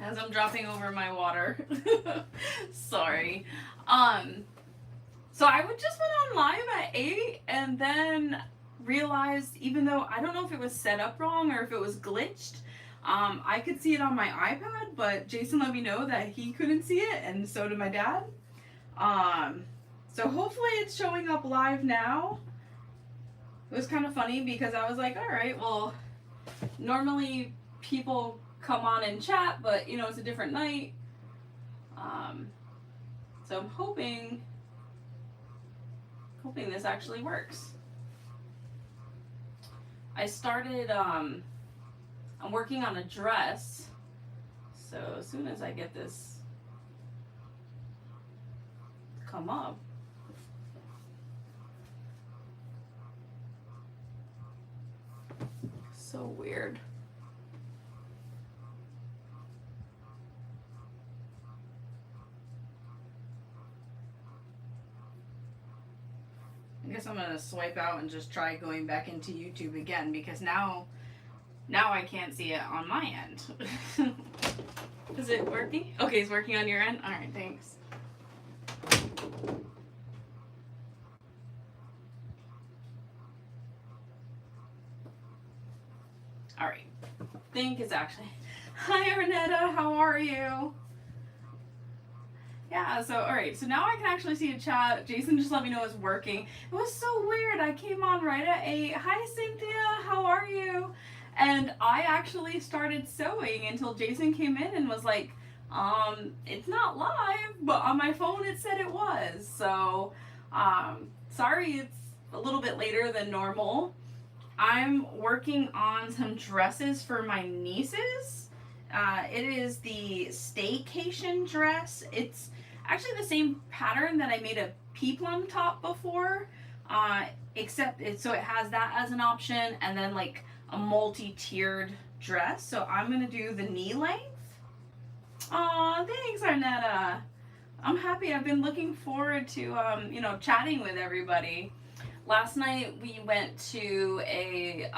as I'm dropping over my water. Sorry. So I would just went on live at 8 and then realized, even though I don't know if it was set up wrong or if it was glitched, I could see it on my iPad, but Jason let me know that he couldn't see it, and so did my dad. So hopefully it's showing up live now. It was kind of funny because I was like, all right, well, normally people come on and chat, but you know, it's a different night. So I'm hoping this actually works. I started, I'm working on a dress, so as soon as I get this come up, so weird. I guess I'm gonna swipe out and just try going back into YouTube again, because now I can't see it on my end. Is it working? Okay, it's working on your end? Alright, thanks. Alright. I think it's actually... Hi, Arnetta, how are you? Yeah, so, alright, so now I can actually see a chat. Jason just let me know it's working. It was so weird. I came on right at 8. Hi, Cynthia, how are you? And I actually started sewing until Jason came in and was like, it's not live, but on my phone it said it was. So, sorry it's a little bit later than normal. I'm working on some dresses for my nieces. It is the Staycation dress. It's actually the same pattern that I made a peplum top before, except it has that as an option, and then like a multi-tiered dress. So I'm gonna do the knee length. Aw, thanks, Arnetta. I'm happy. I've been looking forward to chatting with everybody. Last night we went to a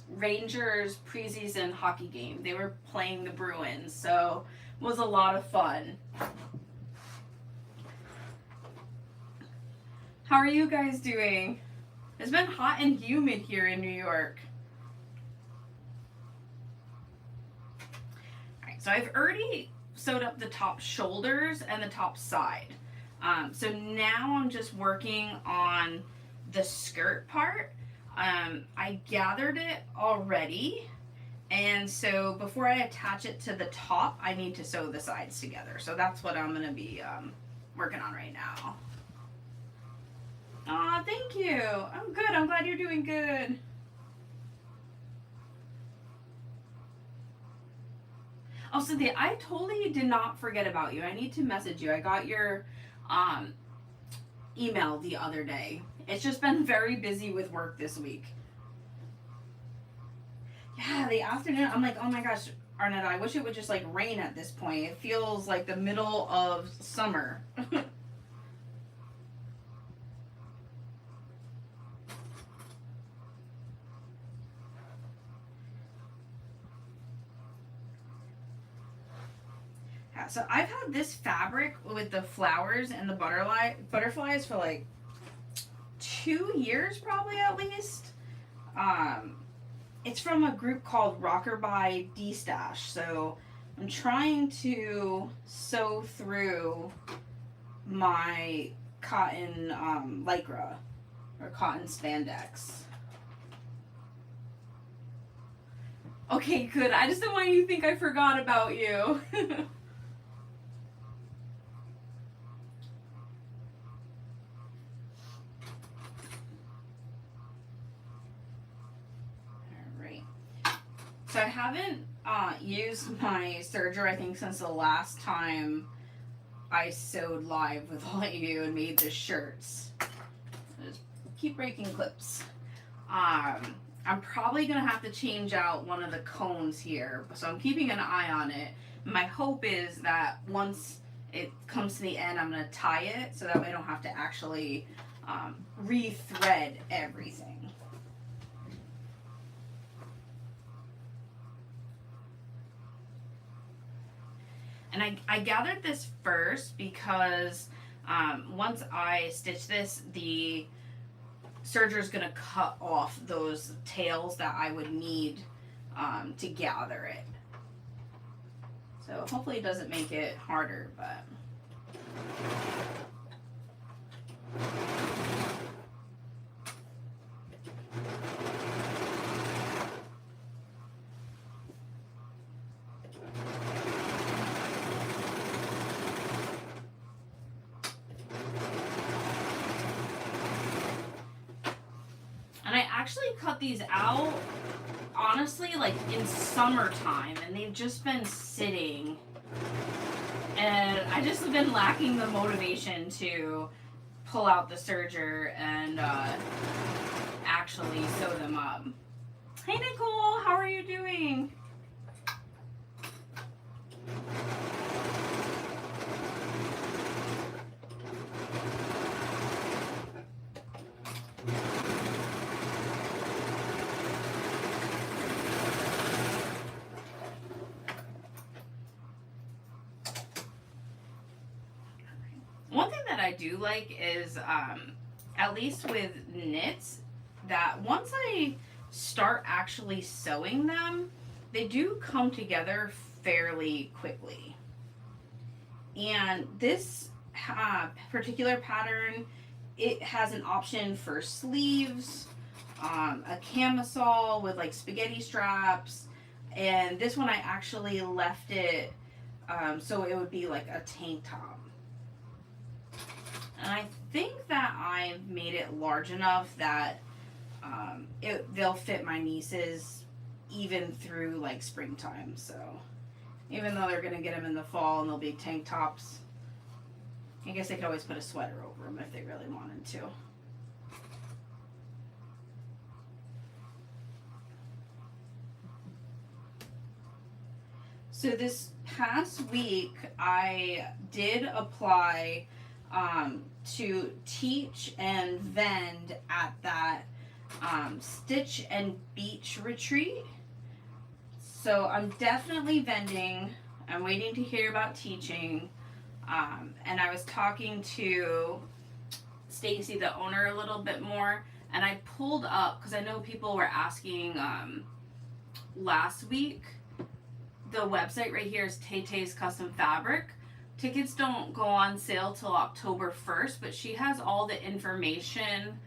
Rangers preseason hockey game. They were playing the Bruins, so it was a lot of fun. How are you guys doing? It's been hot and humid here in New York. Alright, so I've already sewed up the top shoulders and the top side. So now I'm just working on the skirt part. I gathered it already, and so before I attach it to the top, I need to sew the sides together. So that's what I'm gonna be working on right now. Aw, thank you. I'm good. I'm glad you're doing good. Oh, Cynthia, I totally did not forget about you. I need to message you. I got your email the other day. It's just been very busy with work this week. Yeah, the afternoon, I'm like, oh my gosh, Arnetta, I wish it would just like rain at this point. It feels like the middle of summer. Yeah, so I've had this fabric with the flowers and the butterflies for like 2 years probably at least. It's from a group called Rocker by D-Stash. So I'm trying to sew through my cotton lycra or cotton spandex. Okay, good. I just didn't want you to think I forgot about you. So I haven't used my serger, I think, since the last time I sewed live with all of you and made the shirts. Just keep breaking clips. I'm probably going to have to change out one of the cones here, so I'm keeping an eye on it. My hope is that once it comes to the end, I'm going to tie it so that way I don't have to actually re-thread everything. And I gathered this first because once I stitch this, the serger is going to cut off those tails that I would need to gather it. So hopefully it doesn't make it harder, but... And I actually cut these out, honestly, like in summertime, and they've just been sitting. And I just have been lacking the motivation to pull out the serger and actually sew them up. Hey Nicole, how are you doing? One thing that I do like is, at least with knits, that once I start actually sewing them, they do come together fairly quickly. And this particular pattern, it has an option for sleeves, a camisole with like spaghetti straps, and this one I actually left it so it would be like a tank top. And I think that I've made it large enough that they'll fit my nieces even through like springtime. So even though they're gonna get them in the fall and they'll be tank tops, I guess they could always put a sweater over them if they really wanted to. So this past week I did apply to teach and vend at that Stitch and Beach retreat. So I'm definitely vending. I'm waiting to hear about teaching. And I was talking to Stacy, the owner, a little bit more, and I pulled up, because I know people were asking last week, the website right here is Tay Tay's Custom Fabric. Tickets don't go on sale till October 1st, but she has all the information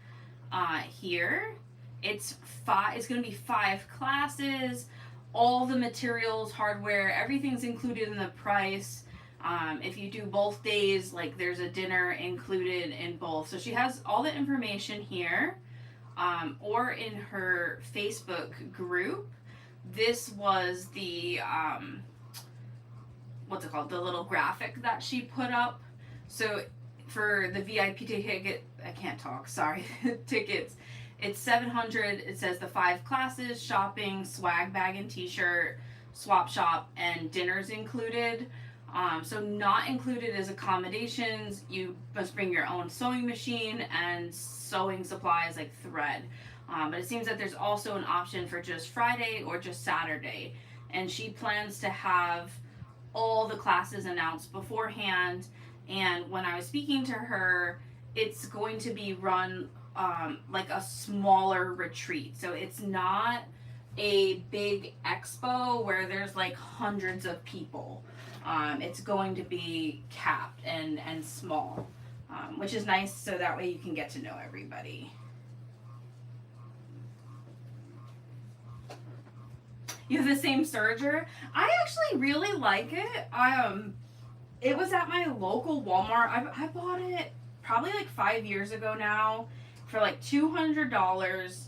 here. It's going to be 5 classes, all the materials, hardware, everything's included in the price. If you do both days, like there's a dinner included in both. So she has all the information here, or in her Facebook group. This was the what's it called, the little graphic that she put up. So for the VIP ticket, I can't talk, sorry, tickets, it's $700. It says the 5 classes, shopping, swag bag and t-shirt, swap shop, and dinners included. So not included is accommodations. You must bring your own sewing machine and sewing supplies like thread. But it seems that there's also an option for just Friday or just Saturday. And she plans to have all the classes announced beforehand. And when I was speaking to her, it's going to be run like a smaller retreat. So it's not a big expo where there's like hundreds of people. It's going to be capped and small, which is nice, so that way you can get to know everybody. You have the same serger? I actually really like it. It was at my local Walmart. I bought it probably like 5 years ago now for like $200.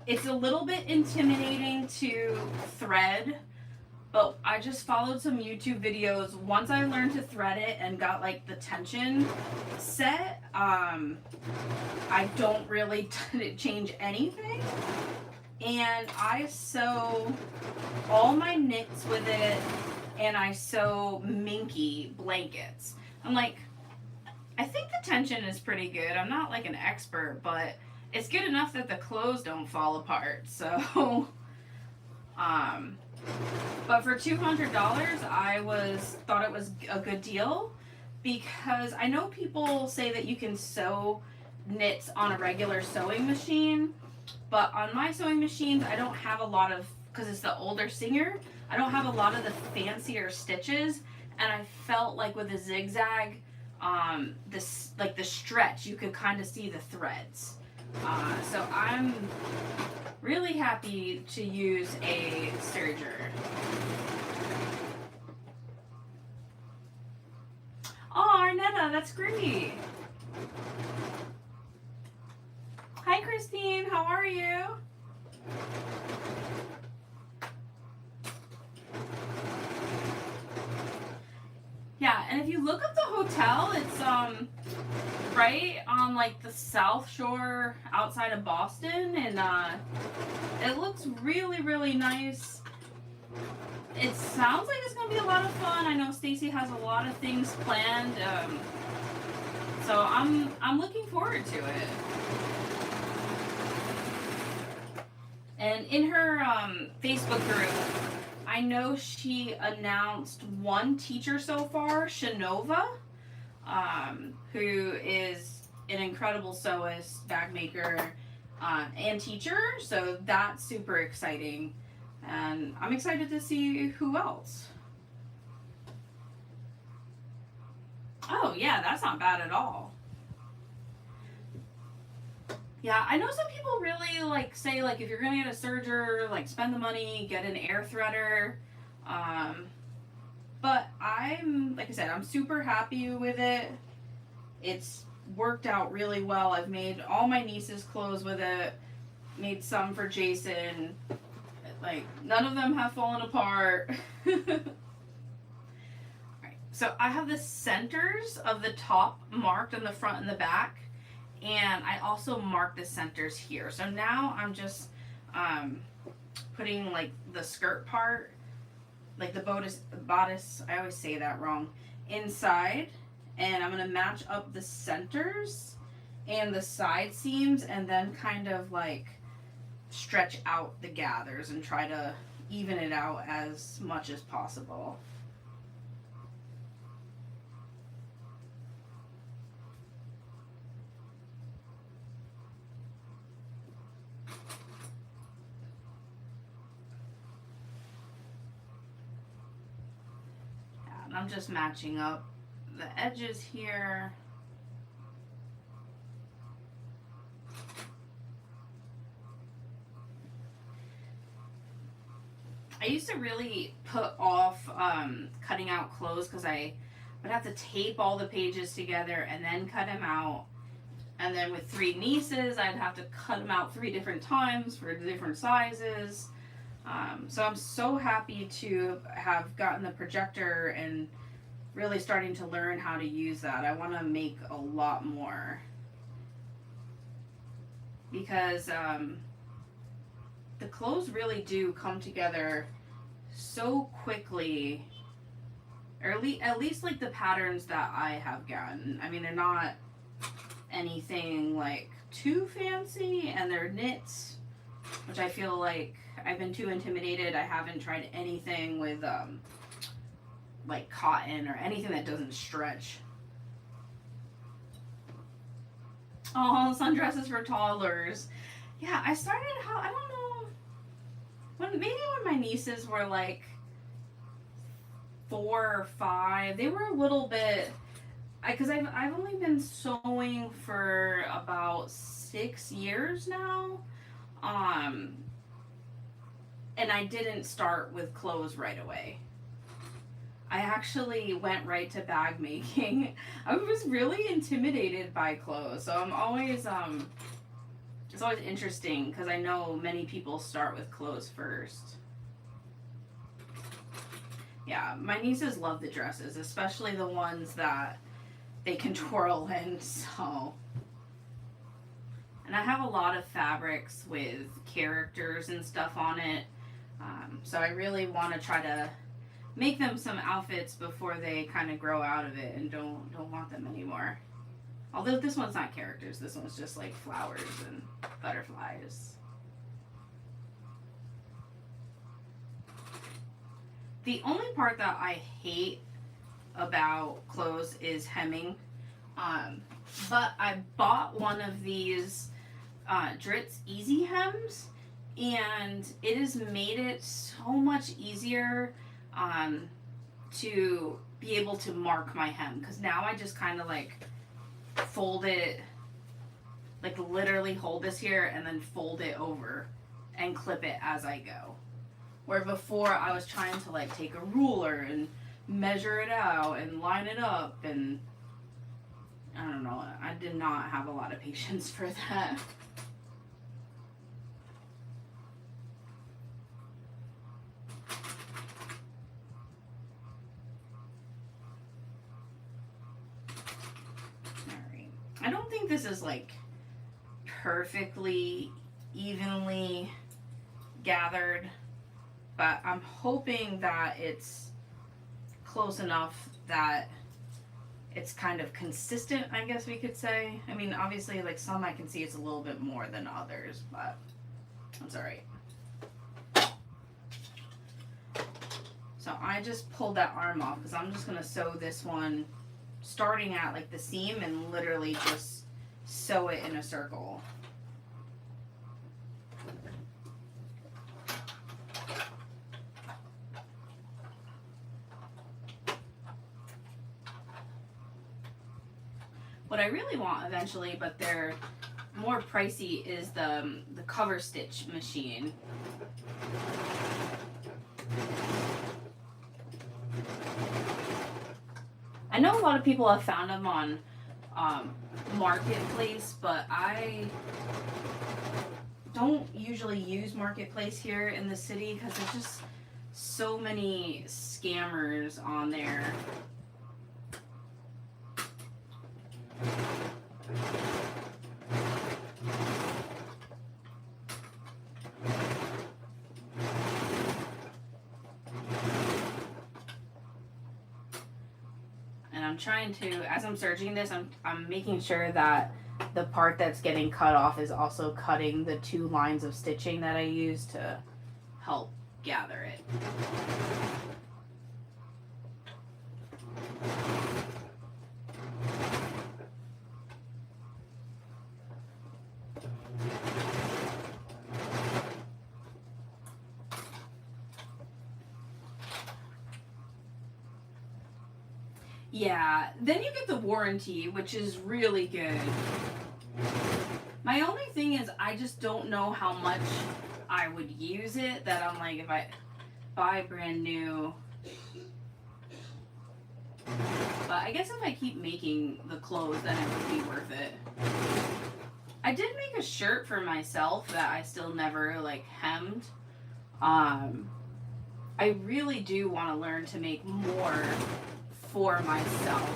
It's a little bit intimidating to thread, but I just followed some YouTube videos. Once I learned to thread it and got like the tension set, I don't really change anything. And I sew all my knits with it, and I sew minky blankets. I'm like, I think the tension is pretty good. I'm not like an expert, but it's good enough that the clothes don't fall apart. So, But for $200, thought it was a good deal because I know people say that you can sew knits on a regular sewing machine, but on my sewing machines, I don't have a lot of, because it's the older Singer, I don't have a lot of the fancier stitches, and I felt like with a zigzag, this like the stretch, you could kind of see the threads. So I'm really happy to use a serger. Oh, Arnetta, that's great. Hi, Christine. How are you? Yeah, and if you look up the hotel, it's right on like the South Shore outside of Boston, and it looks really, really nice. It sounds like it's gonna be a lot of fun. I know Stacy has a lot of things planned, so I'm looking forward to it. And in her Facebook group, I know she announced one teacher so far, Shanova, who is an incredible sewist, bag maker, and teacher. So that's super exciting. And I'm excited to see who else. Oh, yeah, that's not bad at all. Yeah, I know some people really like say like if you're gonna get a serger, like spend the money, get an air threader. But I'm like I said, I'm super happy with it. It's worked out really well. I've made all my niece's clothes with it. Made some for Jason. Like none of them have fallen apart. Alright, so I have the centers of the top marked on the front and the back. And I also marked the centers here. So now I'm just putting like the skirt part, like the bodice, I always say that wrong, inside. And I'm going to match up the centers and the side seams and then kind of like stretch out the gathers and try to even it out as much as possible. I'm just matching up the edges here. I used to really put off cutting out clothes because I would have to tape all the pages together and then cut them out. And then with 3 nieces, I'd have to cut them out 3 different times for different sizes. So I'm so happy to have gotten the projector and really starting to learn how to use that. I want to make a lot more because the clothes really do come together so quickly, or at least like the patterns that I have gotten. I mean, they're not anything like too fancy, and they're knits, which I feel like I've been too intimidated. I haven't tried anything with like cotton or anything that doesn't stretch. Oh, sundresses for toddlers. Yeah, I started I don't know, maybe when my nieces were like 4 or 5, they were a little bit, because I've only been sewing for about 6 years now. And I didn't start with clothes right away. I actually went right to bag making. I was really intimidated by clothes, so I'm always it's always interesting because I know many people start with clothes first. Yeah, my nieces love the dresses, especially the ones that they can twirl in, so. And I have a lot of fabrics with characters and stuff on it. So I really want to try to make them some outfits before they kind of grow out of it and don't want them anymore. Although this one's not characters, this one's just like flowers and butterflies. The only part that I hate about clothes is hemming. But I bought one of these Dritz Easy Hems, and it has made it so much easier to be able to mark my hem, because now I just kind of like fold it, like literally hold this here and then fold it over and clip it as I go. Where before I was trying to like take a ruler and measure it out and line it up, and I don't know, I did not have a lot of patience for that. Alright. I don't think this is like perfectly evenly gathered, but I'm hoping that it's close enough that it's kind of consistent, I guess we could say. I mean, obviously, like some I can see it's a little bit more than others, but that's alright. So I just pulled that arm off because I'm just going to sew this one starting at like the seam and literally just sew it in a circle. What I really want eventually, but they're more pricey, is the cover stitch machine. I know a lot of people have found them on Marketplace, but I don't usually use Marketplace here in the city because there's just so many scammers on there. And I'm trying to, as I'm serging this, I'm making sure that the part that's getting cut off is also cutting the 2 lines of stitching that I use to help gather it. Yeah, then you get the warranty, which is really good. My only thing is I just don't know how much I would use it, that I'm like, if I buy brand new. But I guess if I keep making the clothes, then it would be worth it. I did make a shirt for myself that I still never like hemmed. I really do want to learn to make more for myself.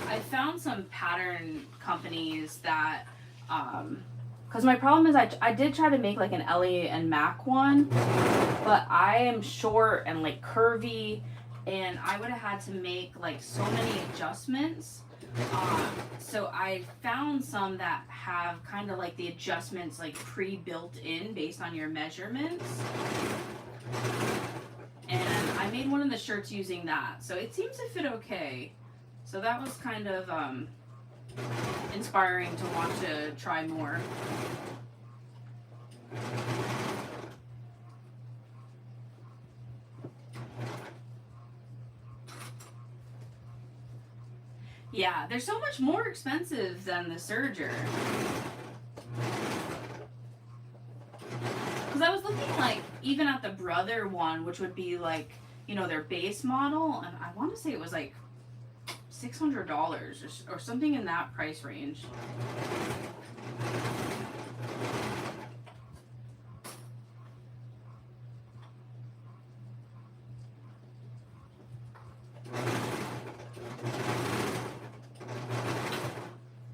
I found some pattern companies that, because my problem is I did try to make like an Ellie and Mac one, but I am short and like curvy, and I would have had to make like so many adjustments. So I found some that have kind of like the adjustments like pre-built in based on your measurements. And I made one of the shirts using that, so it seems to fit okay. So that was kind of inspiring to want to try more. Yeah, they're so much more expensive than the serger. Because I was looking like even at the Brother one, which would be like, you know, their base model, and I want to say it was like $600 or something in that price range.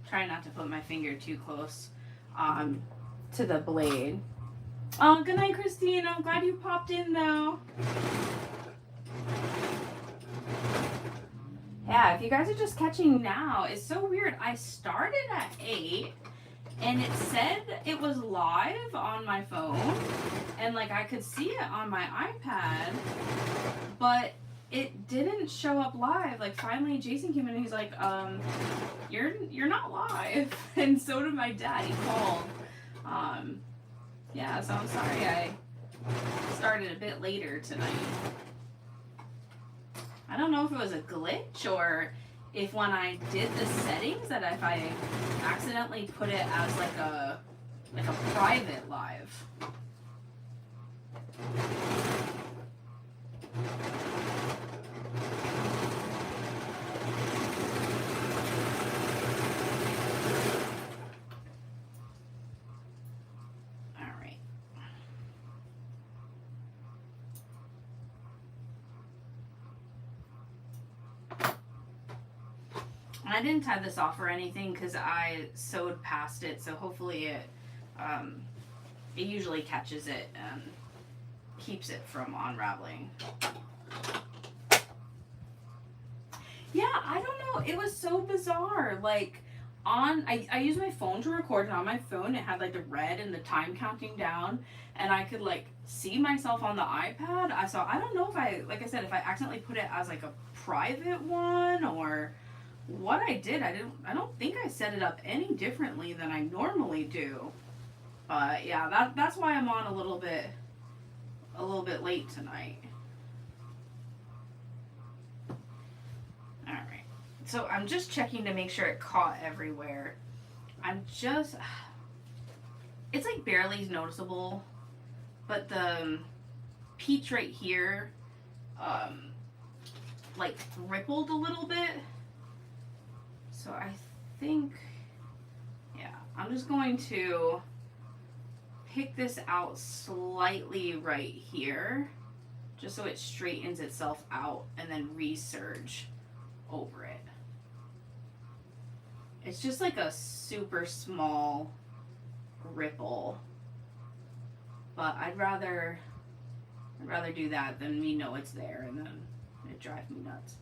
Try not to put my finger too close to the blade. Oh, good night, Christine. I'm glad you popped in, though. Yeah, if you guys are just catching now, it's so weird. I started at 8, and it said it was live on my phone, and like I could see it on my iPad, but it didn't show up live. Like finally Jason came in and he's like, you're not live. And so did my dad. He called. Yeah, so I'm sorry I started a bit later tonight. I don't know if it was a glitch or if when I did the settings that if I accidentally put it as like a private live. I didn't tie this off or anything because I sewed past it, so hopefully it usually catches it and keeps it from unraveling. Yeah, I don't know. It was so bizarre. Like I used my phone to record, and on my phone it had like the red and the time counting down, and I could like see myself on the iPad. I don't know if like I said, if I accidentally put it as like a private one or what I did. I don't think I set it up any differently than I normally do. But yeah, that's why I'm on a little bit late tonight. Alright. So I'm just checking to make sure it caught everywhere. It's like barely noticeable, but the peach right here like rippled a little bit. So I think, yeah, I'm just going to pick this out slightly right here, just so it straightens itself out and then resurge over it. It's just like a super small ripple, but I'd rather do that than me know it's there and then it drives me nuts.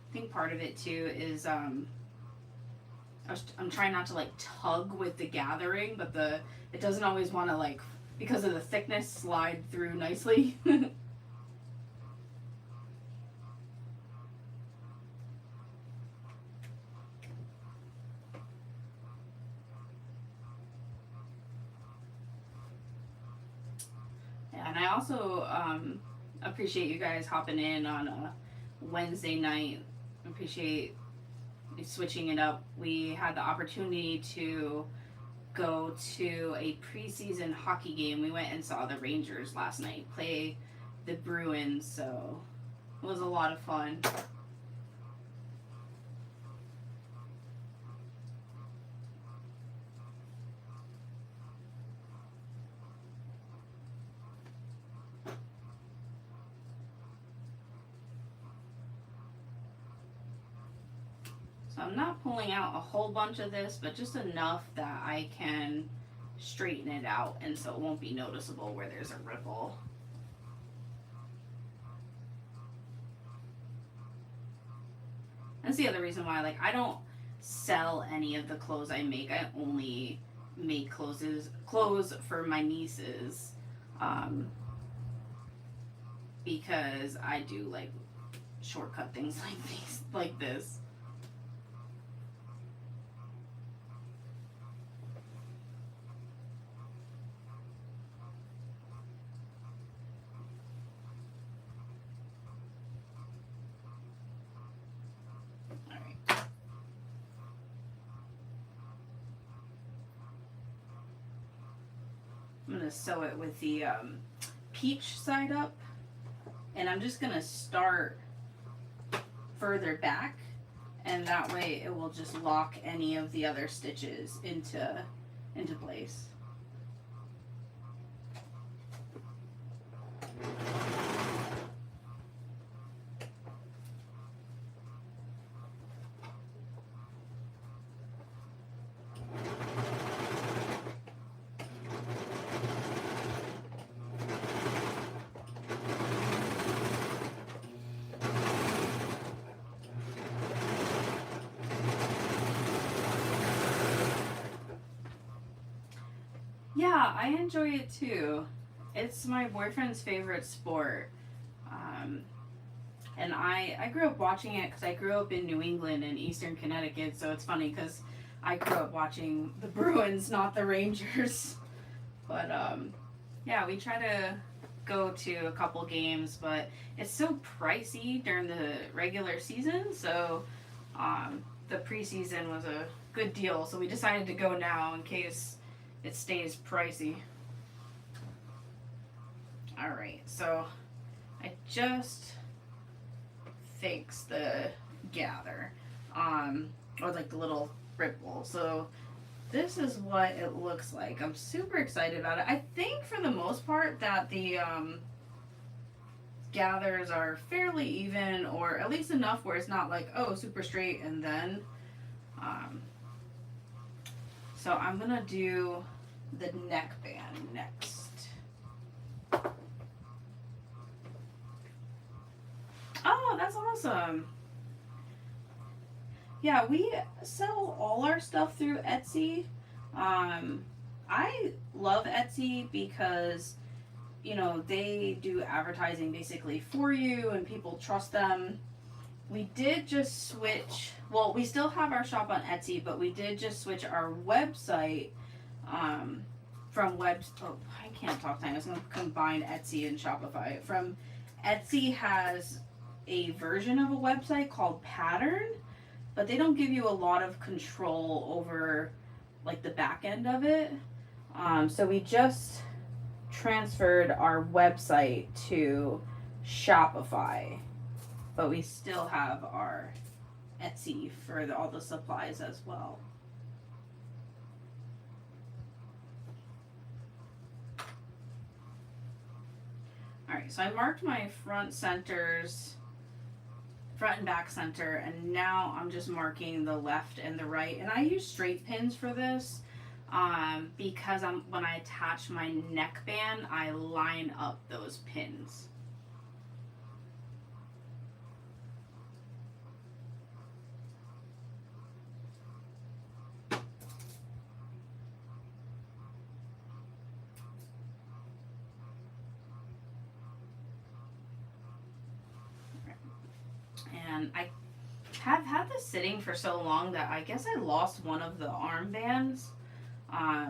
I think part of it too is I'm trying not to like tug with the gathering, but it doesn't always want to, like, because of the thickness, slide through nicely. Yeah, and I also appreciate you guys hopping in on a Wednesday night. Appreciate switching it up. We had the opportunity to go to a preseason hockey game. We went and saw the Rangers last night play the Bruins, so it was a lot of fun. So I'm not pulling out a whole bunch of this, but just enough that I can straighten it out and so it won't be noticeable where there's a ripple. That's the other reason why, like, I don't sell any of the clothes I make. I only make clothes for my nieces, because I do like shortcut things like this. I'm going to sew it with the peach side up, and I'm just going to start further back, and that way it will just lock any of the other stitches into place. Yeah, I enjoy it too. It's my boyfriend's favorite sport. Um, and I grew up watching it because I grew up in New England and Eastern Connecticut, so it's funny because I grew up watching the Bruins, not the Rangers. But yeah, we try to go to a couple games, but it's so pricey during the regular season, so the preseason was a good deal, so we decided to go now in case it stays pricey. Alright, so I just fixed the gather, or like the little ripple. So this is what it looks like. I'm super excited about it. I think for the most part that the gathers are fairly even, or at least enough where it's not like, oh, super straight and then. Um, so I'm gonna do the neckband next. Oh, that's awesome. Yeah, we sell all our stuff through Etsy. Um, I love Etsy because, you know, they do advertising basically for you and people trust them. We did just switch, well, we still have our shop on Etsy, but we did just switch our website um, oh, I can't talk time. I was going to combine Etsy and Shopify. From Etsy has a version of a website called Pattern, but they don't give you a lot of control over like the back end of it. So we just transferred our website to Shopify, but we still have our Etsy for all the supplies as well. Alright, so I marked my front and back center, and now I'm just marking the left and the right. And I use straight pins for this because when I attach my neckband, I line up those pins. And I have had this sitting for so long that I guess I lost one of the armbands.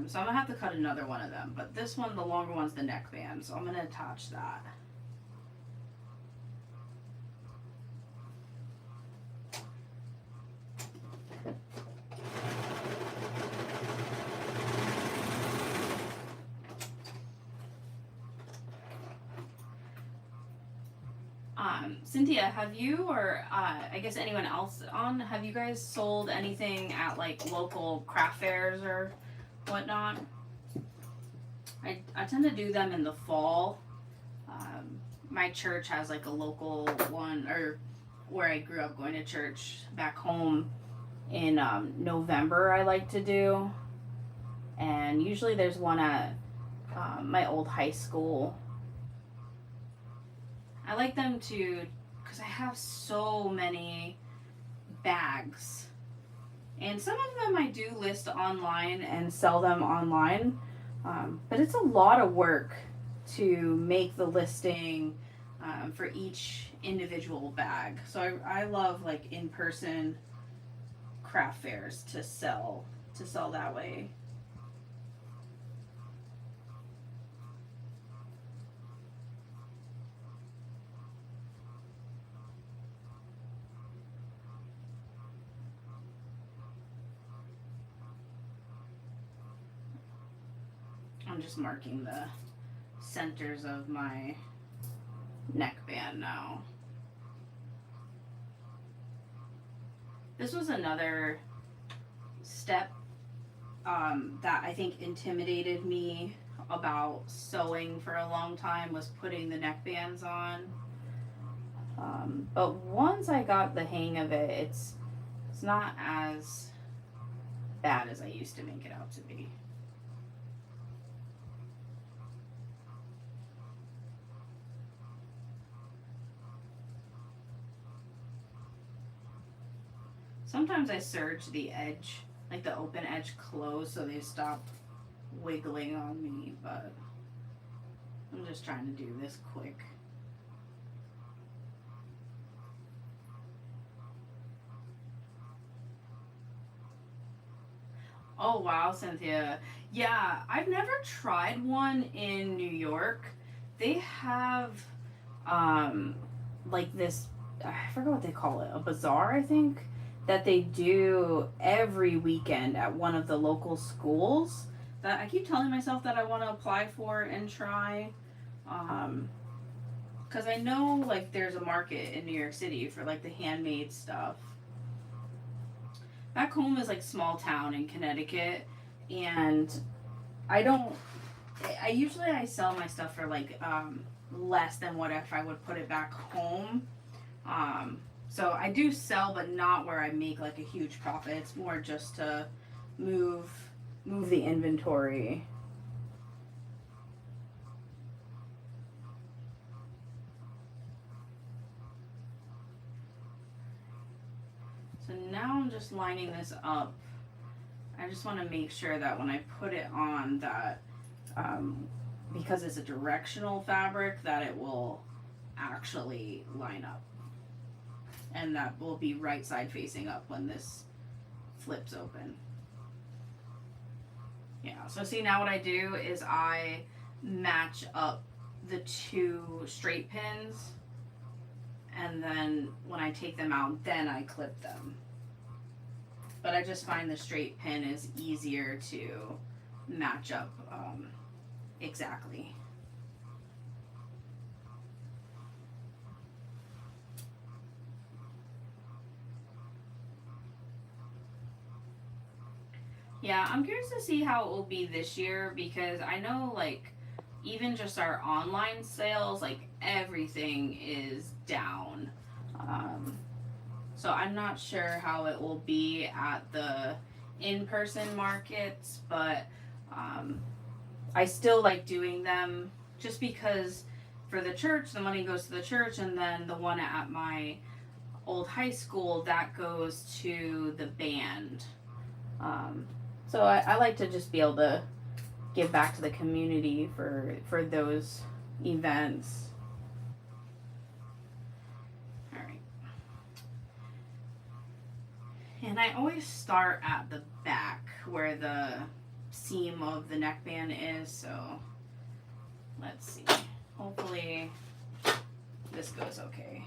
So I'm gonna have to cut another one of them. But this one, the longer one's the neckband, so I'm gonna attach that. Cynthia, have you or I guess anyone else have you guys sold anything at like local craft fairs or whatnot? I tend to do them in the fall. My church has like a local one, or where I grew up going to church back home in November I like to do. And usually there's one at my old high school. I like them to, because I have so many bags. And some of them I do list online and sell them online. But it's a lot of work to make the listing for each individual bag. So I love like in-person craft fairs to sell that way. I'm just marking the centers of my neckband now. This was another step that I think intimidated me about sewing for a long time, was putting the neckbands on. But once I got the hang of it, it's not as bad as I used to make it out to be. Sometimes I serge the edge, like the open edge closed, so they stop wiggling on me, but I'm just trying to do this quick. Oh wow, Cynthia. Yeah, I've never tried one in New York. They have um like this, I forgot what they call it, a bazaar, I think, that they do every weekend at one of the local schools that I keep telling myself that I want to apply for and try. Um because I know like there's a market in New York City for like the handmade stuff. Back home is like small town in Connecticut, and I don't. I usually I sell my stuff for like less than what if I would put it back home. Um, so I do sell, but not where I make like a huge profit. It's more just to move move the inventory. So now I'm just lining this up. I just want to make sure that when I put it on that, um, because it's a directional fabric, that it will actually line up. And that will be right side facing up when this flips open. Yeah, so see now what I do is I match up the two straight pins, and then when I take them out, then I clip them. But I just find the straight pin is easier to match up exactly. Yeah, I'm curious to see how it will be this year because I know like even just our online sales, like everything is down. Um, so I'm not sure how it will be at the in-person markets, but um, I still like doing them just because for the church, the money goes to the church, and then the one at my old high school that goes to the band. Um, so I like to just be able to give back to the community for those events. All right, and I always start at the back where the seam of the neckband is. So let's see. Hopefully this goes okay.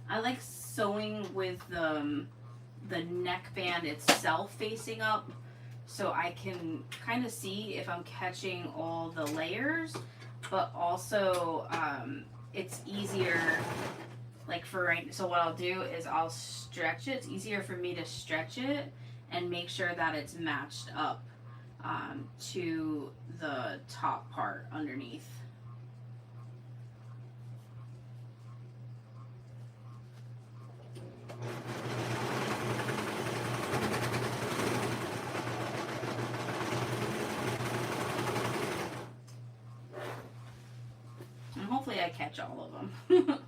I like sewing with the neckband itself facing up so I can kind of see if I'm catching all the layers, but also it's easier like for right. So what I'll do is I'll stretch it. It's easier for me to stretch it and make sure that it's matched up to the top part underneath. And hopefully I catch all of them.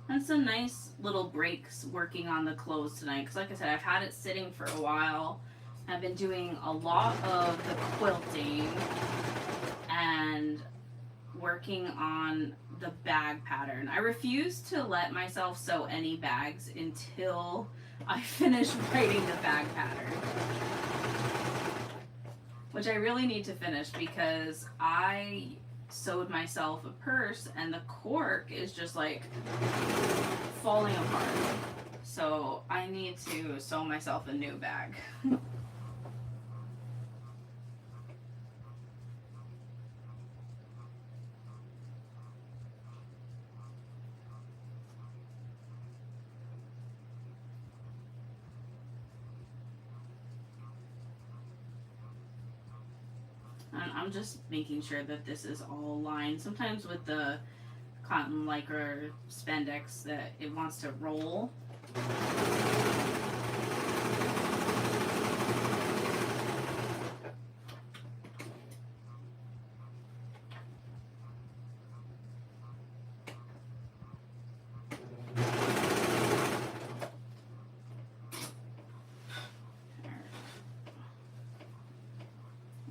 And some nice little breaks working on the clothes tonight. Because like I said, I've had it sitting for a while. I've been doing a lot of the quilting and working on the bag pattern. I refuse to let myself sew any bags until I finish writing the bag pattern. Which I really need to finish because I sewed myself a purse and the cork is just like falling apart. So I need to sew myself a new bag. And I'm just making sure that this is all aligned. Sometimes with the cotton lycra spandex that it wants to roll.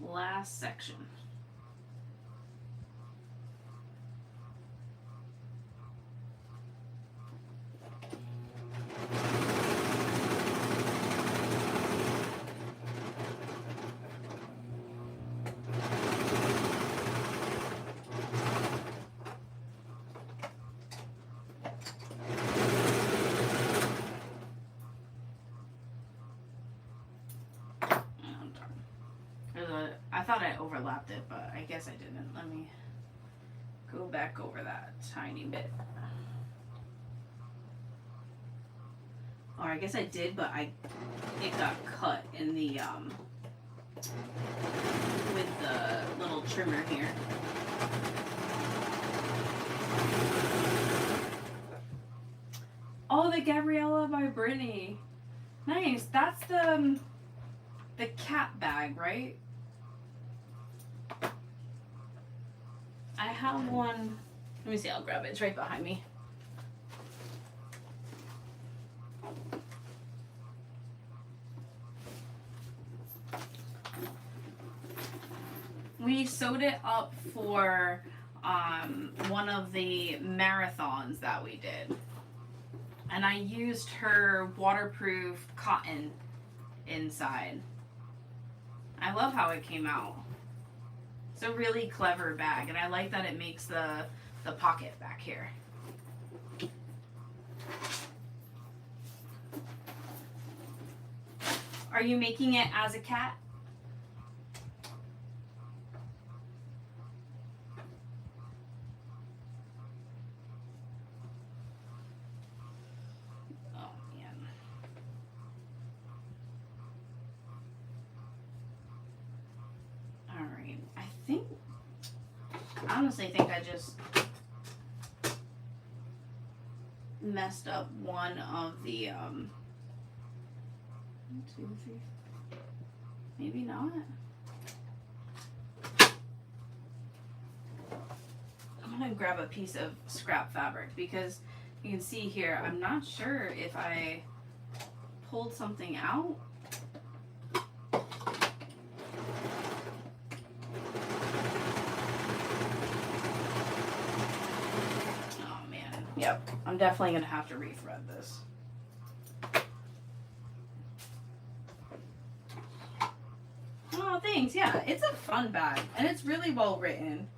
Last section. I thought I overlapped it, but I guess I didn't. Let me go back over that tiny bit. Or I guess I did, but it got cut in the with the little trimmer here. Oh, the Gabriella by Brittany. Nice. That's the cat bag, right? I have one. Let me see, I'll grab it. It's right behind me. We sewed it up for one of the marathons that we did. And I used her waterproof cotton inside. I love how it came out. It's a really clever bag, and I like that it makes the pocket back here. Are you making it as a cat? Oh, man. All right. I honestly think I just messed up one of the 1, 2, 3, maybe not. I'm gonna grab a piece of scrap fabric because you can see here I'm not sure if I pulled something out. Yep, I'm definitely going to have to rethread this. Oh, thanks. Yeah, it's a fun bag, and it's really well written.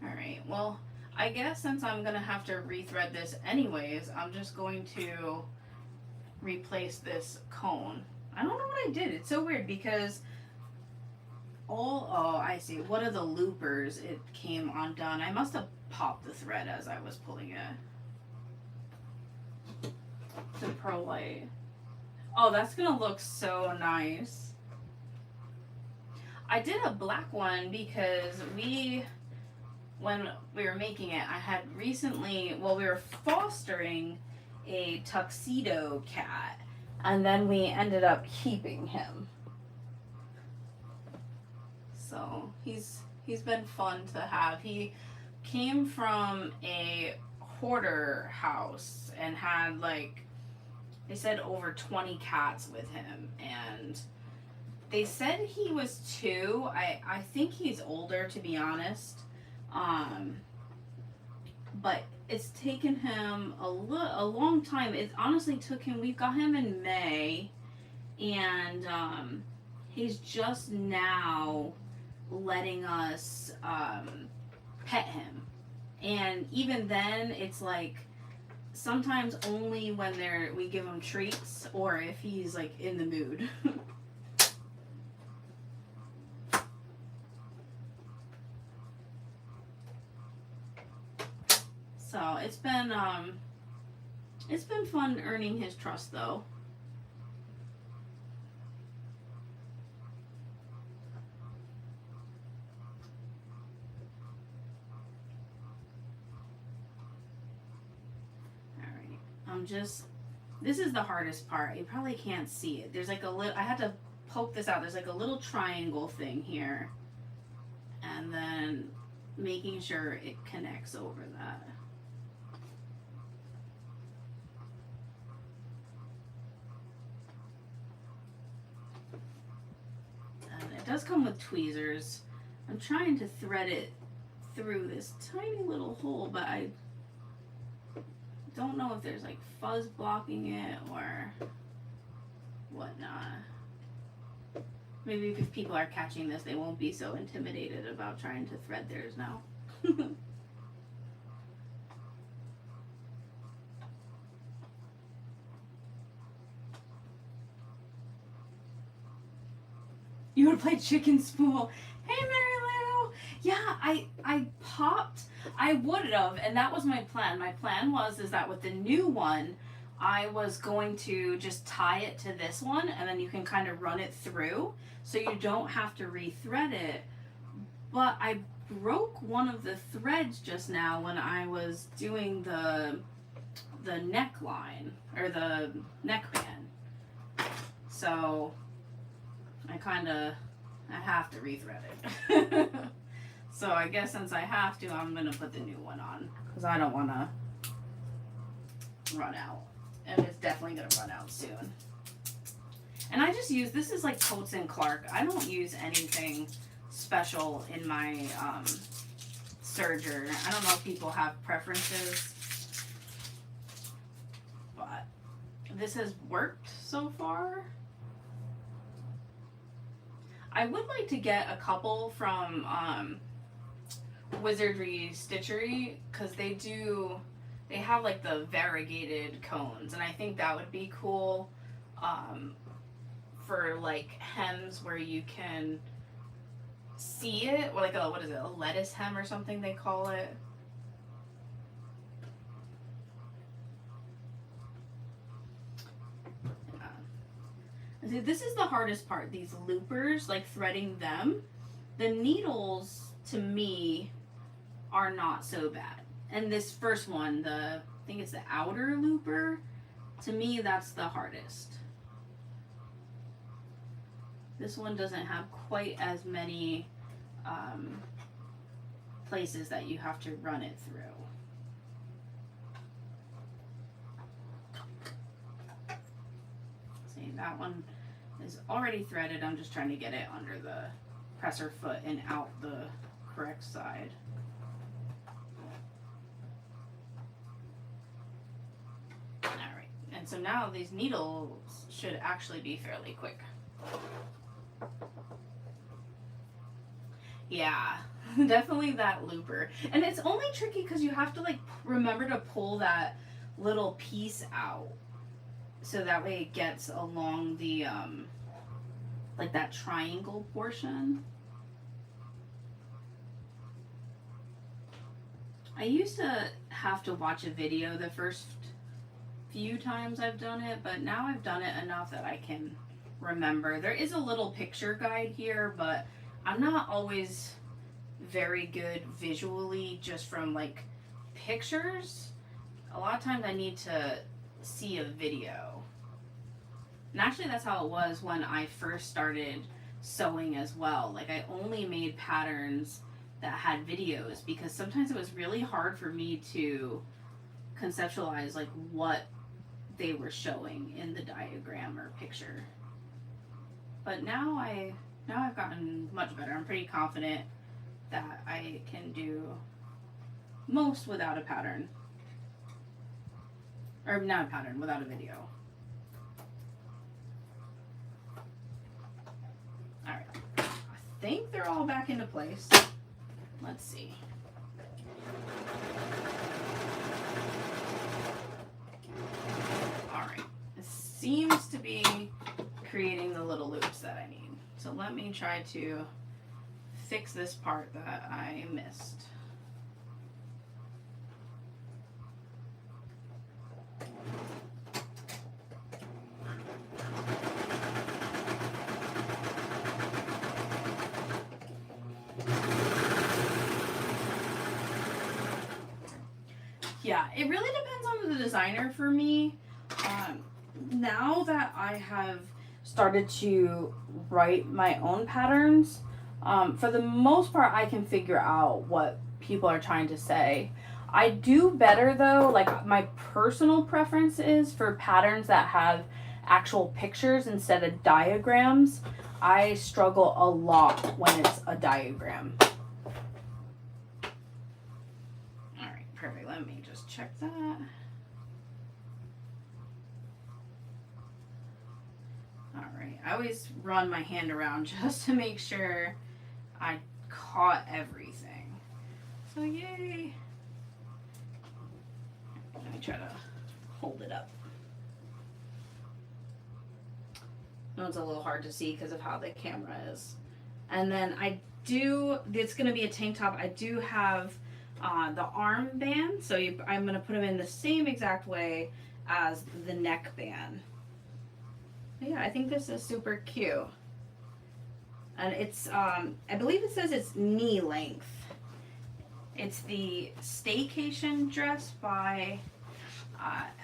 Alright, well, I guess since I'm going to have to rethread this anyways, I'm just going to replace this cone. I don't know what I did. It's so weird because oh, I see. One of the loopers, it came undone. I must have popped the thread as I was pulling it. The pearl light. Oh, that's gonna look so nice. I did a black one because when we were making it, I had recently, well, we were fostering a tuxedo cat, and then we ended up keeping him. So he's been fun to have. He came from a hoarder house and had, like, they said over 20 cats with him, and they said he was 2. I think he's older, to be honest. But it's taken him a long time. It honestly took him, we got him in May, and he's just now letting us pet him. And even then, it's like sometimes only when we give him treats or if he's like in the mood. So it's been fun earning his trust, though. This is the hardest part. You probably can't see it. There's like a little, I had to poke this out. There's like a little triangle thing here. And then making sure it connects over that. And it does come with tweezers. I'm trying to thread it through this tiny little hole, but I don't know if there's like fuzz blocking it or whatnot. Maybe if people are catching this, they won't be so intimidated about trying to thread theirs now. You would play chicken spool. Hey, Mary Lou. Yeah, I popped. I would have, and that was my plan. My plan was that with the new one, I was going to just tie it to this one, and then you can kind of run it through, so you don't have to rethread it. But I broke one of the threads just now when I was doing the neckline, or the neckband. So I have to rethread it. So I guess since I have to, I'm going to put the new one on, because I don't want to run out. And it's definitely going to run out soon. And I just use, this is like Coats and Clark. I don't use anything special in my serger. I don't know if people have preferences, but this has worked so far. I would like to get a couple from Wizardry Stitchery, because they have like the variegated cones, and I think that would be cool for like hems where you can see it, or like a lettuce hem or something they call it. See, this is the hardest part, these loopers, like threading them. The needles, to me, are not so bad. And this first one, I think it's the outer looper, to me, that's the hardest. This one doesn't have quite as many places that you have to run it through. See, that one is already threaded. I'm just trying to get it under the presser foot and out the correct side. Alright, and so now these needles should actually be fairly quick. Yeah, definitely that looper. And it's only tricky because you have to like remember to pull that little piece out, so that way it gets along the like that triangle portion. I used to have to watch a video the first few times I've done it, but now I've done it enough that I can remember. There is a little picture guide here, but I'm not always very good visually just from like pictures. A lot of times I need to see a video. And actually that's how it was when I first started sewing as well. Like I only made patterns that had videos because sometimes it was really hard for me to conceptualize like what they were showing in the diagram or picture. But now I've gotten much better. I'm pretty confident that I can do most without a pattern. Or not a pattern, without a video. Alright. I think they're all back into place. Let's see. Alright. It seems to be creating the little loops that I need. So let me try to fix this part that I missed. Yeah, it really depends on the designer for me. Now that I have started to write my own patterns, for the most part, I can figure out what people are trying to say. I do better though, like my personal preference is for patterns that have actual pictures instead of diagrams. I struggle a lot when it's a diagram. Alright, perfect. Let me just check that. Alright, I always run my hand around just to make sure I caught everything. So yay! Let me try to hold it up. No, it's a little hard to see because of how the camera is. And then it's going to be a tank top. I do have the arm band, so I'm going to put them in the same exact way as the neck band. But yeah, I think this is super cute. And it's, I believe it says it's knee length. It's the Staycation dress by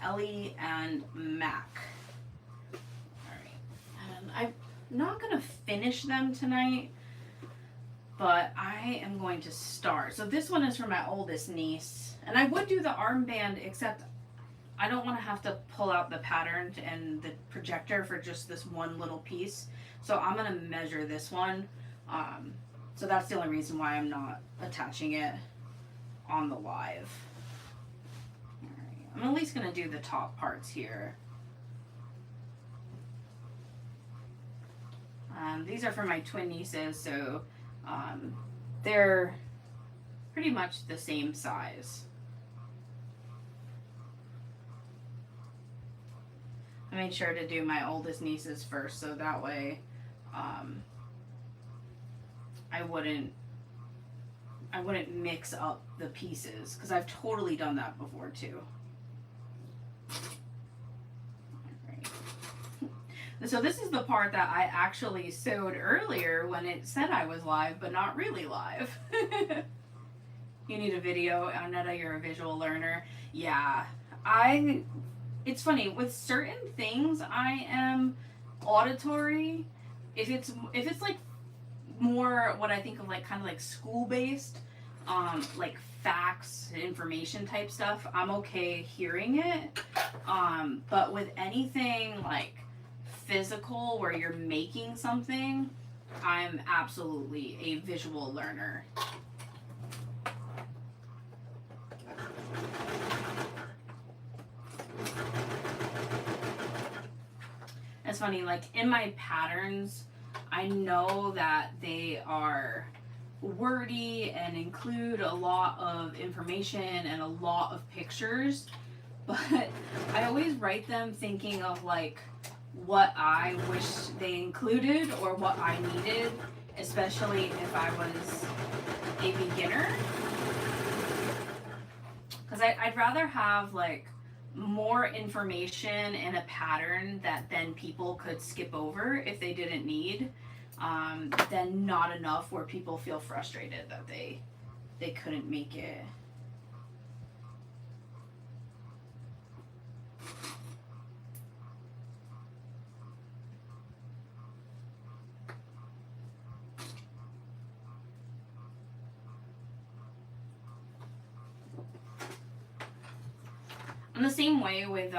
Ellie and Mac. I'm not going to finish them tonight, but I am going to start. So this one is for my oldest niece, and I would do the armband, except I don't want to have to pull out the pattern and the projector for just this one little piece. So I'm going to measure this one. So that's the only reason why I'm not attaching it on the live. All right. I'm at least going to do the top parts here. These are for my twin nieces, so they're pretty much the same size. I made sure to do my oldest nieces first, so that way I wouldn't mix up the pieces, because I've totally done that before too. So this is the part that I actually sewed earlier when it said I was live, but not really live. You need a video, Annetta, you're a visual learner. Yeah, it's funny, with certain things I am auditory. If it's like more what I think of like kind of like school-based, like facts, information type stuff, I'm okay hearing it. But with anything like physical where you're making something, I'm absolutely a visual learner. It's funny, like in my patterns, I know that they are wordy and include a lot of information and a lot of pictures, but I always write them thinking of like what I wish they included or what I needed, especially if I was a beginner. Because I'd rather have like more information in a pattern that then people could skip over if they didn't need, than not enough where people feel frustrated that they couldn't make it. In the same way with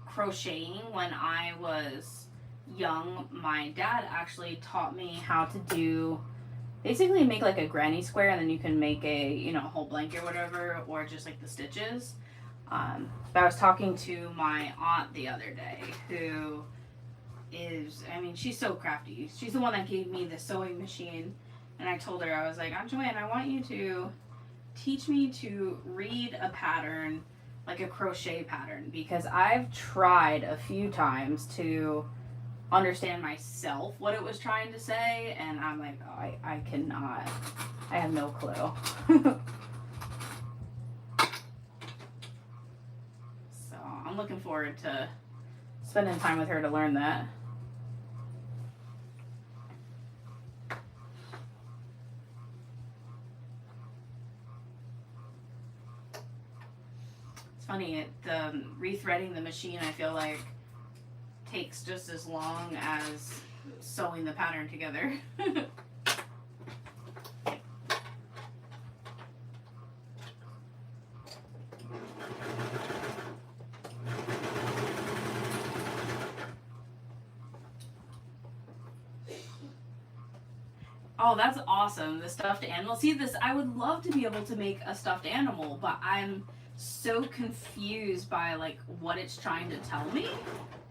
crocheting, when I was young, my dad actually taught me how to do, basically make like a granny square, and then you can make a, you know, whole blanket or whatever, or just like the stitches. But I was talking to my aunt the other day, who is, I mean, she's so crafty. She's the one that gave me the sewing machine, and I told her, I was like, Aunt Joanne, I want you to teach me to read a pattern, like a crochet pattern, because I've tried a few times to understand myself what it was trying to say, and I'm like, oh, I cannot. I have no clue. So I'm looking forward to spending time with her to learn that. funny. The rethreading the machine, I feel like, takes just as long as sewing the pattern together. Oh, that's awesome. The stuffed animal. See this, I would love to be able to make a stuffed animal, but I'm so confused by like what it's trying to tell me.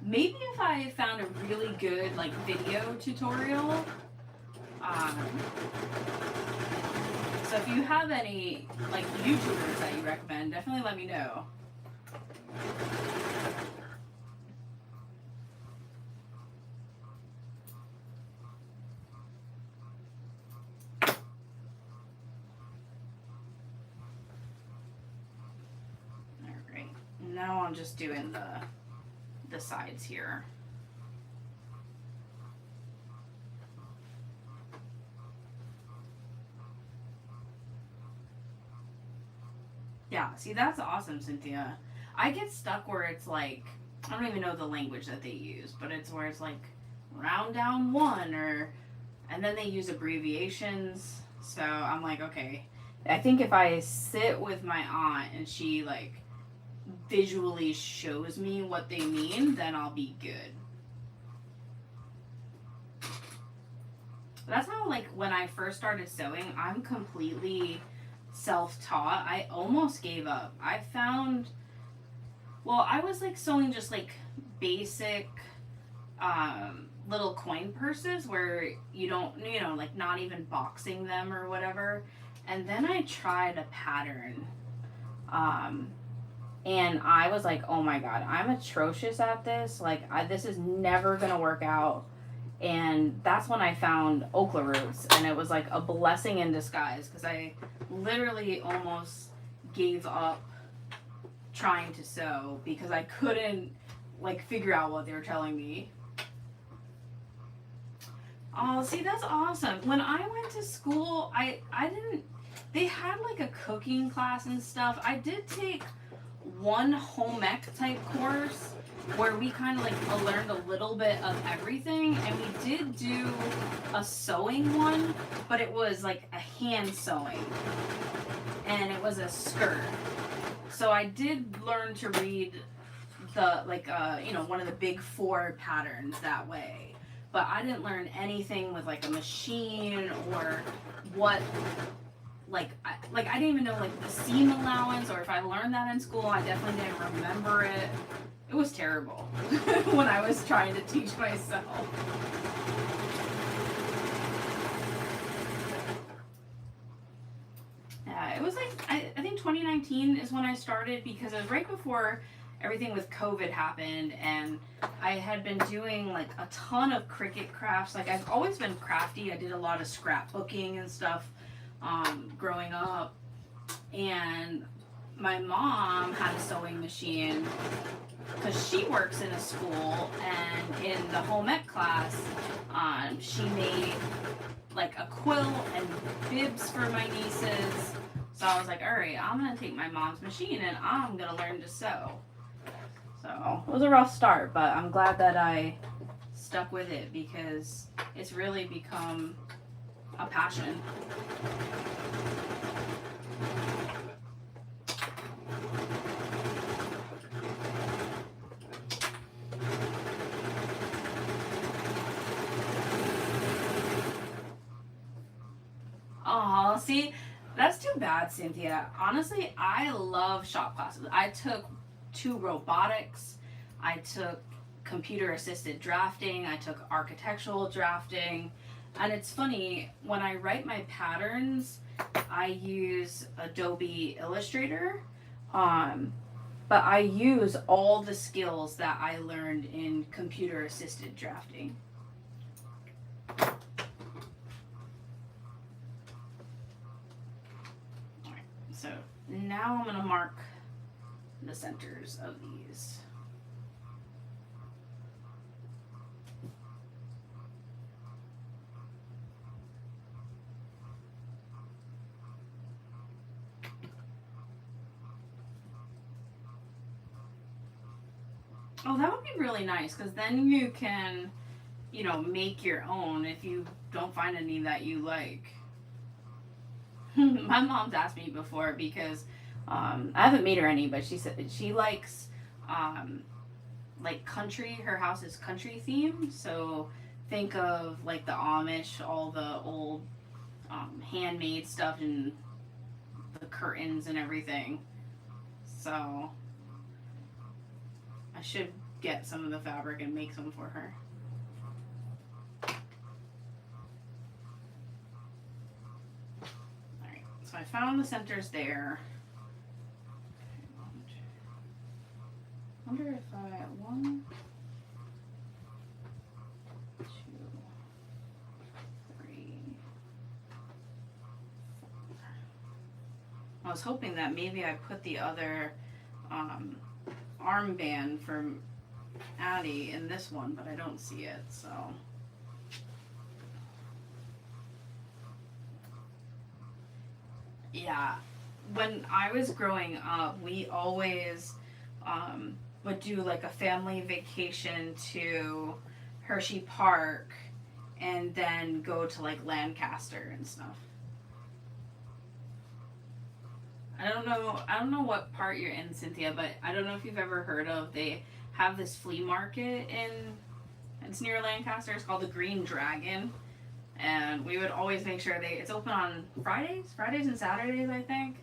Maybe if I found a really good like video tutorial. So if you have any like YouTubers that you recommend, definitely let me know. Alright, now I'm just doing the sides here. Yeah, see, that's awesome, Cynthia. I get stuck where it's like, I don't even know the language that they use, but it's where it's like round down one, or, and then they use abbreviations. So I'm like, okay, I think if I sit with my aunt and she like visually shows me what they mean, then I'll be good. That's how, like, when I first started sewing, I'm completely self-taught. I almost gave up. I found, well, I was like sewing just like basic little coin purses where you don't, you know, like not even boxing them or whatever. And then I tried a pattern. And I was like, oh my god, I'm atrocious at this. Like, this is never gonna work out. And that's when I found okra roots, and it was like a blessing in disguise because I literally almost gave up trying to sew because I couldn't like figure out what they were telling me. Oh, see, that's awesome. When I went to school, I didn't, they had like a cooking class and stuff. I did take one home ec type course where we kind of like learned a little bit of everything, and we did do a sewing one, but it was like a hand sewing, and it was a skirt. So I did learn to read the like you know, one of the big four patterns that way, but I didn't learn anything with like a machine or what. Like I didn't even know like the seam allowance, or if I learned that in school, I definitely didn't remember it. It was terrible when I was trying to teach myself. Yeah, it was like, I think 2019 is when I started, because it was right before everything with COVID happened, and I had been doing like a ton of Cricut crafts. Like, I've always been crafty. I did a lot of scrapbooking and stuff growing up, and my mom had a sewing machine because she works in a school, and in the home ec class she made like a quilt and bibs for my nieces. So I was like, all right, I'm gonna take my mom's machine and I'm gonna learn to sew. So it was a rough start, but I'm glad that I stuck with it because it's really become a passion. Oh, see, that's too bad, Cynthia. Honestly, I love shop classes. I took 2 robotics, I took computer assisted drafting, I took architectural drafting, and it's funny, when I write my patterns, I use Adobe Illustrator, but I use all the skills that I learned in computer assisted drafting. So now I'm going to mark the centers of these. Oh, that would be really nice because then you can, make your own if you don't find any that you like. My mom's asked me before because I haven't made her any, but she said she likes um, like country. Her house is country themed, so think of like the Amish, all the old handmade stuff and the curtains and everything. So I should get some of the fabric and make some for her. Alright, so I found the centers there. I wonder if I one, two, three, four. I was hoping that maybe I put the other armband from Addie in this one, but I don't see it, so. Yeah, when I was growing up, we always would do like a family vacation to Hershey Park and then go to like Lancaster and stuff. I don't know what part you're in, Cynthia, but I don't know if you've ever heard of, they have this flea market it's near Lancaster. It's called the Green Dragon. And we would always make sure it's open on Fridays and Saturdays, I think.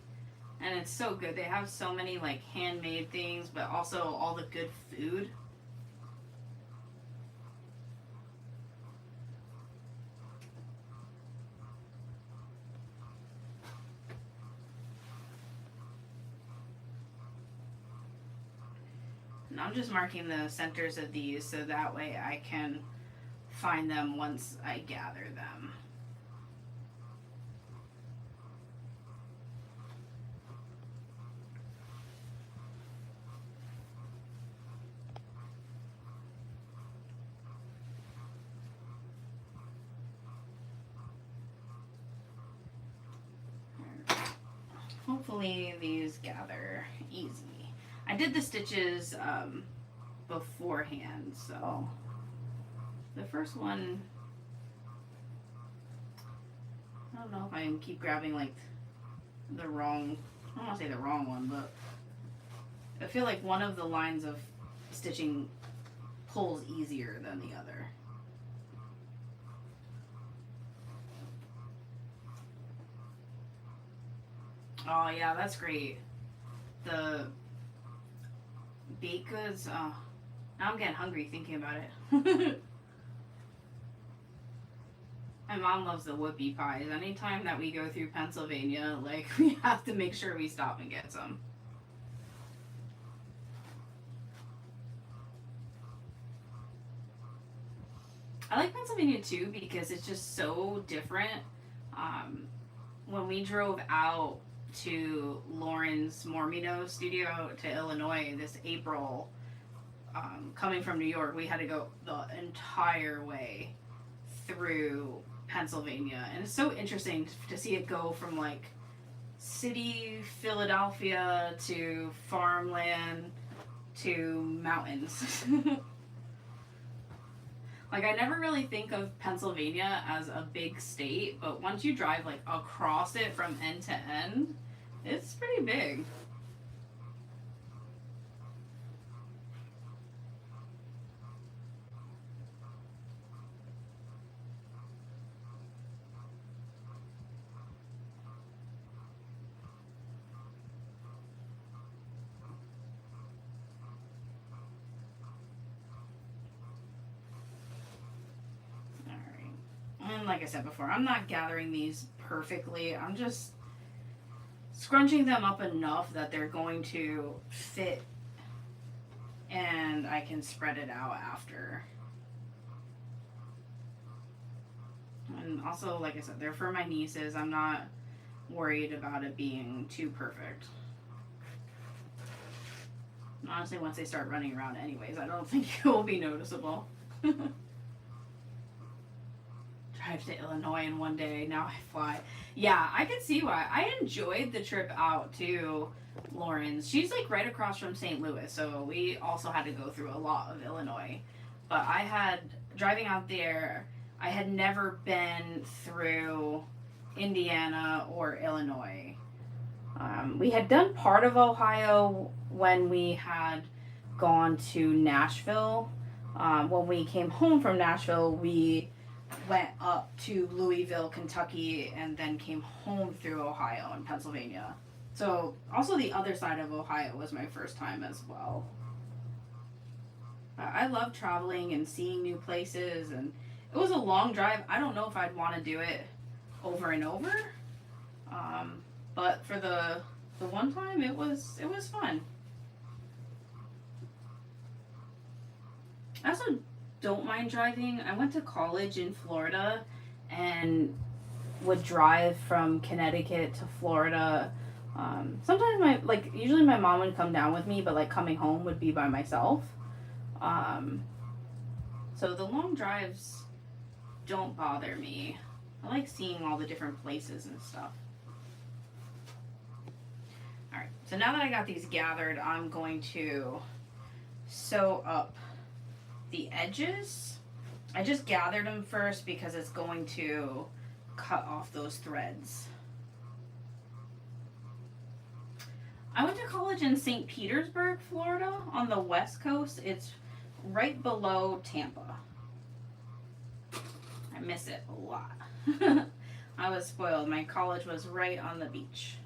And it's so good. They have so many like handmade things, but also all the good food. And I'm just marking the centers of these so that way I can find them once I gather them. Hopefully these gather easy. I did the stitches beforehand, so the first one, I don't know if I can keep grabbing like the wrong, I don't want to say the wrong one, but I feel like one of the lines of stitching pulls easier than the other. Oh yeah, that's great. The baked goods, oh, now I'm getting hungry thinking about it. My mom loves the whoopie pies. Anytime that we go through Pennsylvania, like, we have to make sure we stop and get some. I like Pennsylvania too because it's just so different. When we drove out to Lauren's Mormino studio to Illinois this April, coming from New York, we had to go the entire way through Pennsylvania, and it's so interesting to see it go from like city Philadelphia to farmland to mountains. Like, I never really think of Pennsylvania as a big state, but once you drive like across it from end to end, it's pretty big. And like I said before, I'm not gathering these perfectly. I'm just scrunching them up enough that they're going to fit and I can spread it out after. And also, like I said, they're for my nieces. I'm not worried about it being too perfect. Honestly, once they start running around anyways, I don't think it will be noticeable. Drive to Illinois in one day, now I fly. Yeah, I can see why. I enjoyed the trip out to Lawrence. She's like right across from St. Louis, so we also had to go through a lot of Illinois. But I had, driving out there, I had never been through Indiana or Illinois. We had done part of Ohio when we had gone to Nashville. When we came home from Nashville, we went up to Louisville, Kentucky, and then came home through Ohio and Pennsylvania. So, also the other side of Ohio was my first time as well. I love traveling and seeing new places, and it was a long drive. I don't know if I'd want to do it over and over, but for the one time, it was fun. I also don't mind driving. I went to college in Florida and would drive from Connecticut to Florida. Sometimes usually my mom would come down with me, but like coming home would be by myself. So the long drives don't bother me. I like seeing all the different places and stuff. Alright, so now that I got these gathered, I'm going to sew up the edges. I just gathered them first because it's going to cut off those threads. I went to college in St. Petersburg, Florida, on the west coast. It's right below Tampa. I miss it a lot. I was spoiled. My college was right on the beach.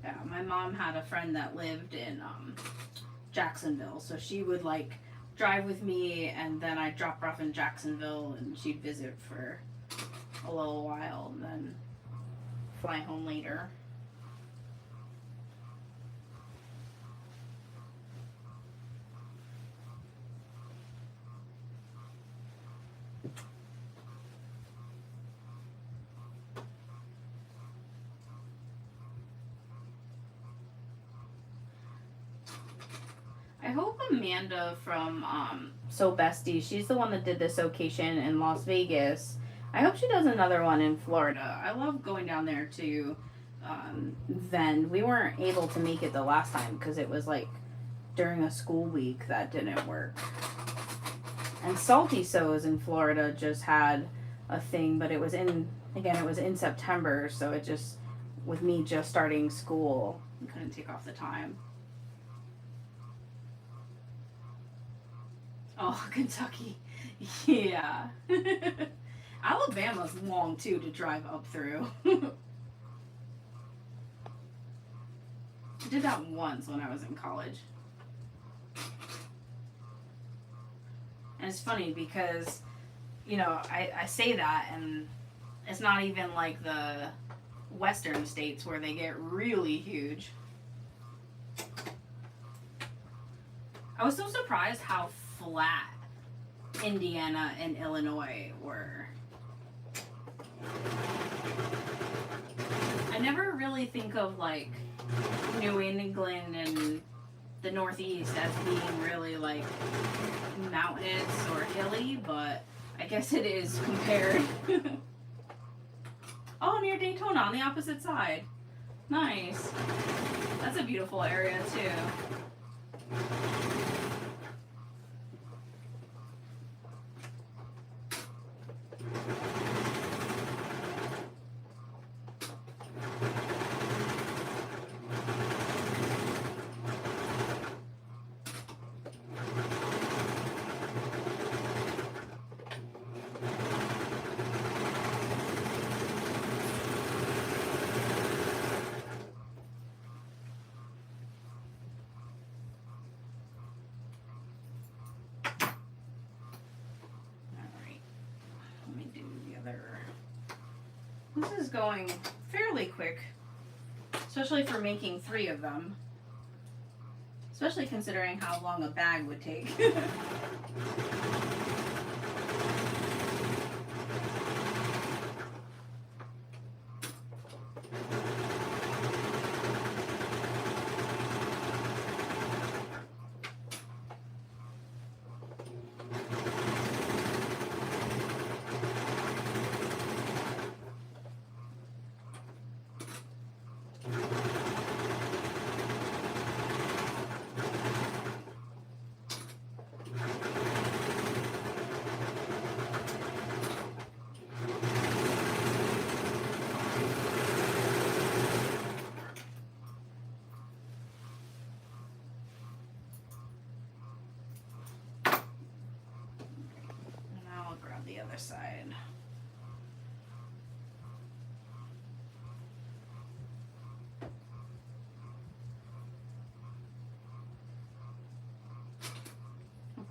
Yeah, my mom had a friend that lived in Jacksonville, so she would like drive with me, and then I'd drop her off in Jacksonville, and she'd visit for a little while, and then fly home later. I hope Amanda from So Bestie, she's the one that did the Staycation in Las Vegas. I hope she does another one in Florida. I love going down there to Vend. We weren't able to make it the last time because it was like during a school week that didn't work. And Salty Sews in Florida just had a thing, but it was in September, so it just, with me just starting school, I couldn't take off the time. Oh, Kentucky. Yeah. Alabama's long, too, to drive up through. I did that once when I was in college. And it's funny because, you know, I say that, and it's not even like the western states where they get really huge. I was so surprised how flat Indiana and Illinois were. I never really think of like New England and the Northeast as being really like mountainous or hilly, but I guess it is compared. Oh, near Daytona on the opposite side. Nice. That's a beautiful area too. This is going fairly quick, especially for making 3 of them. Especially considering how long a bag would take. The other side.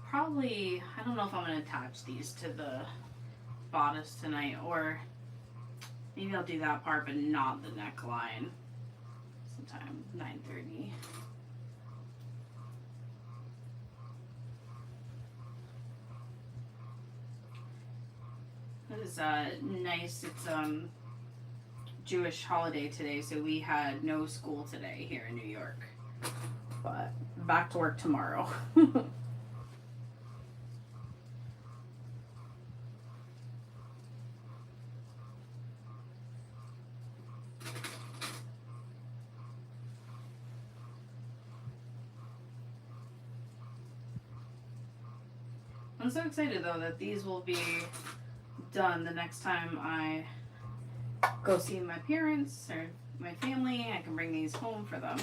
Probably, I don't know if I'm going to attach these to the bodice tonight, or maybe I'll do that part but not the neckline. Sometime 9:30. It was nice. It's Jewish holiday today, so we had no school today here in New York. But back to work tomorrow. I'm so excited though that these will be done the next time I go see my parents or my family. I can bring these home for them.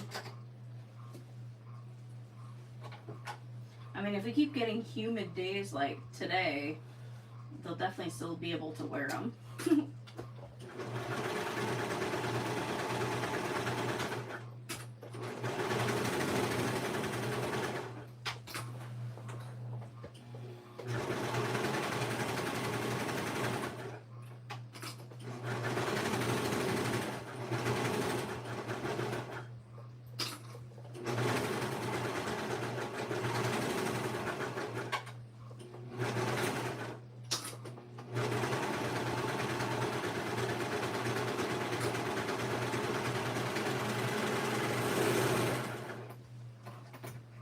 I mean, if we keep getting humid days like today, they'll definitely still be able to wear them.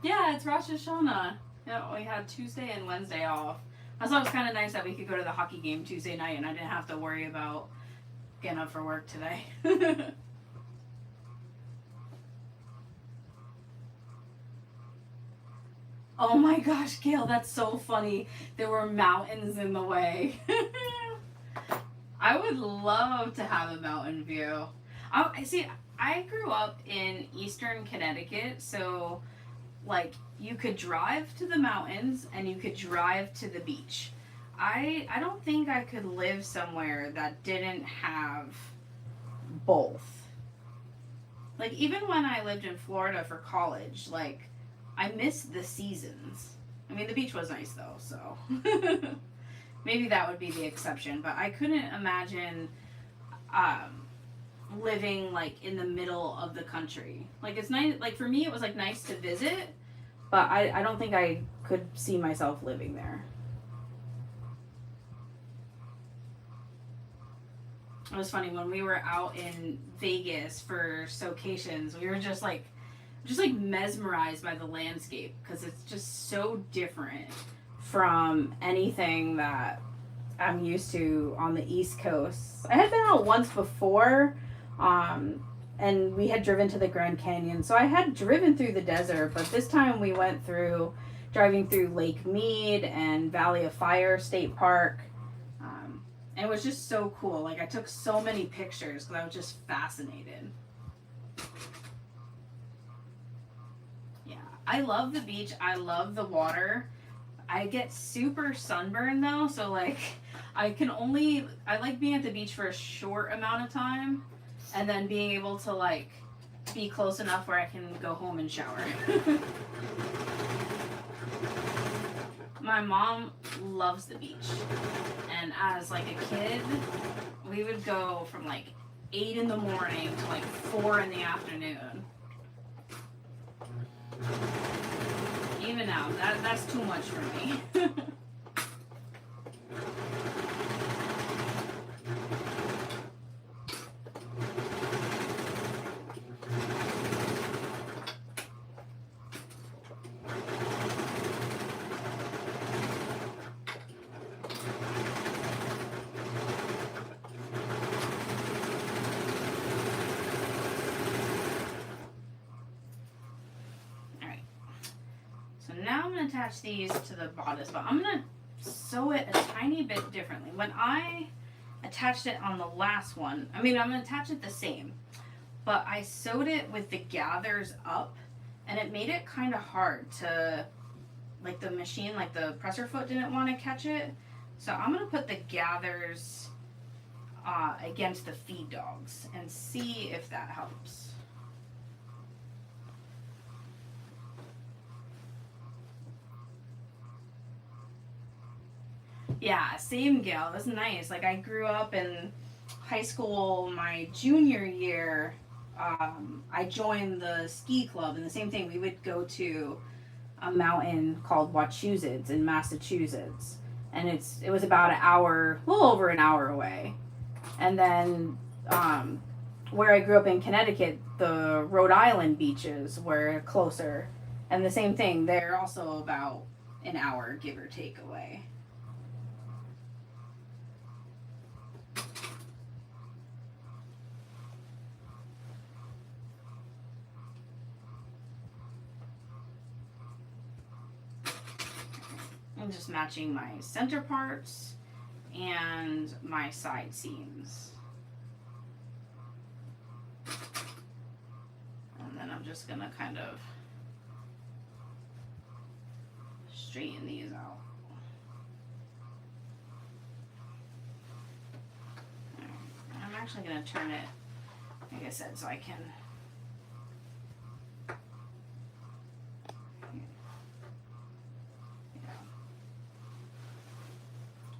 Yeah, it's Rosh Hashanah. Yeah, we had Tuesday and Wednesday off. I thought it was kind of nice that we could go to the hockey game Tuesday night and I didn't have to worry about getting up for work today. Oh my gosh, Gail, that's so funny. There were mountains in the way. I would love to have a mountain view. I see. I grew up in eastern Connecticut, so like you could drive to the mountains and you could drive to the beach. I don't think I could live somewhere that didn't have both. Like even when I lived in Florida for college, like I missed the seasons. I mean the beach was nice though, so maybe that would be the exception, but I couldn't imagine living like in the middle of the country. Like it's nice, like for me it was like nice to visit, but I don't think I could see myself living there. It was funny when we were out in Vegas for Staycations, we were just like mesmerized by the landscape because it's just so different from anything that I'm used to on the East Coast. I had been out once before, and we had driven to the Grand Canyon, so I had driven through the desert, but this time we went driving through Lake Mead and Valley of Fire State Park, and it was just so cool. Like I took so many pictures because I was just fascinated. Yeah, I love the beach. I love the water. I get super sunburned though, so like I like being at the beach for a short amount of time and then being able to like be close enough where I can go home and shower. My mom loves the beach, and as like a kid we would go from like 8 in the morning to like 4 in the afternoon. Even now, that's too much for me. I'm going to attach these to the bodice, but I'm going to sew it a tiny bit differently. When I attached it on the last one, I mean, I'm going to attach it the same, but I sewed it with the gathers up, and it made it kind of hard to, like the machine, like the presser foot didn't want to catch it. So I'm going to put the gathers against the feed dogs and see if that helps. Yeah, same, Gail. It was nice. Like, I grew up in high school my junior year. I joined the ski club, and the same thing. We would go to a mountain called Wachusett in Massachusetts, and it was about an hour, a little over an hour away. And then where I grew up in Connecticut, the Rhode Island beaches were closer, and the same thing. They're also about an hour, give or take, away. I'm just matching my center parts and my side seams. And then I'm just gonna kind of straighten these out. I'm actually gonna turn it, like I said, so I can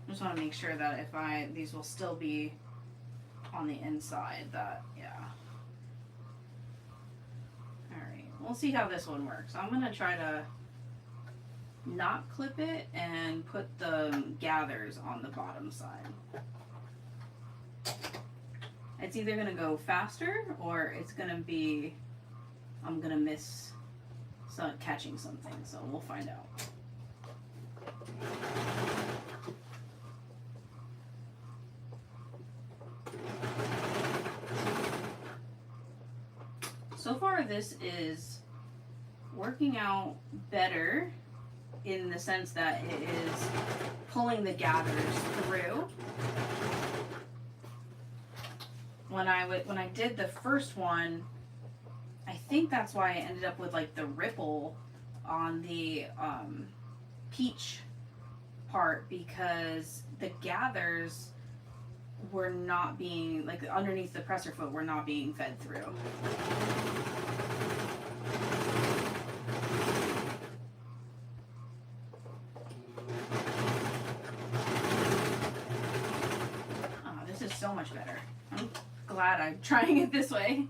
just want to make sure that if these will still be on the inside, that, yeah. Alright, we'll see how this one works. I'm going to try to not clip it and put the gathers on the bottom side. It's either going to go faster or it's going to be, I'm going to miss catching something, so we'll find out. So far, this is working out better in the sense that it is pulling the gathers through. When I did the first one, I think that's why I ended up with like the ripple on the peach part, because the gathers were not being, like underneath the presser foot, were not being fed through. Oh, this is so much better. I'm glad I'm trying it this way.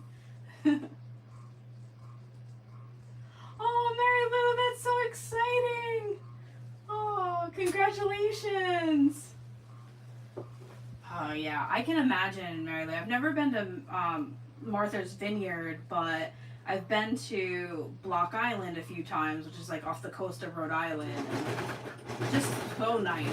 Oh, Mary Lou, that's so exciting! Oh, congratulations! Oh yeah, I can imagine, Mary Lou. I've never been to Martha's Vineyard, but I've been to Block Island a few times, which is like off the coast of Rhode Island. And just so nice.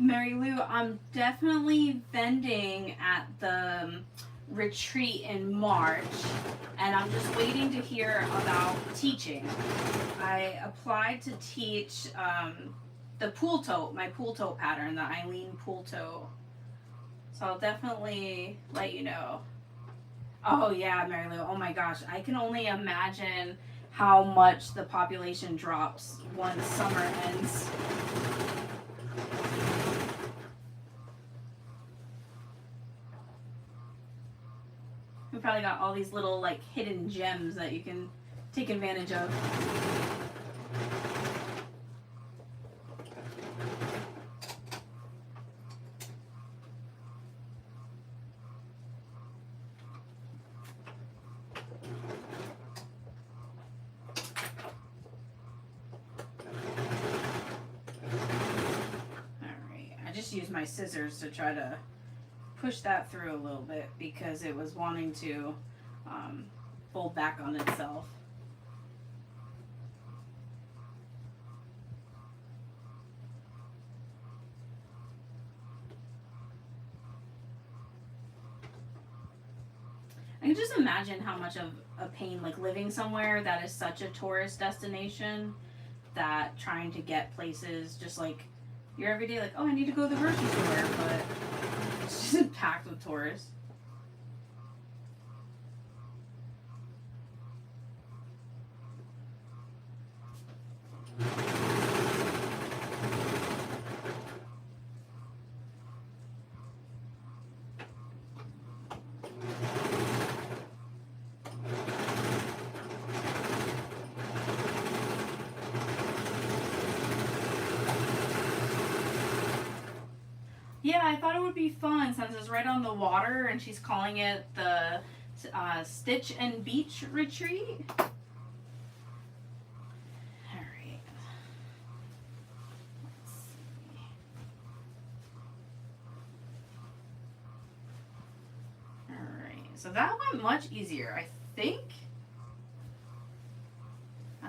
Mary Lou, I'm definitely vending at the retreat in March, and I'm just waiting to hear about teaching. I applied to teach the pool tote, my pool tote pattern, the Eileen pool tote. So I'll definitely let you know. Oh yeah, Mary Lou, oh my gosh, I can only imagine how much the population drops once summer ends. We probably got all these little like hidden gems that you can take advantage of. just used my scissors to try to push that through a little bit because it was wanting to fold back on itself. I can just imagine how much of a pain, like living somewhere that is such a tourist destination, that trying to get places just like your everyday, like, oh, I need to go to the grocery store, but it's just packed with tourists. Yeah, I thought it would be fun since it's right on the water and she's calling it the Stitch and Beach Retreat. Alright. Let's see. Alright, so that went much easier. I think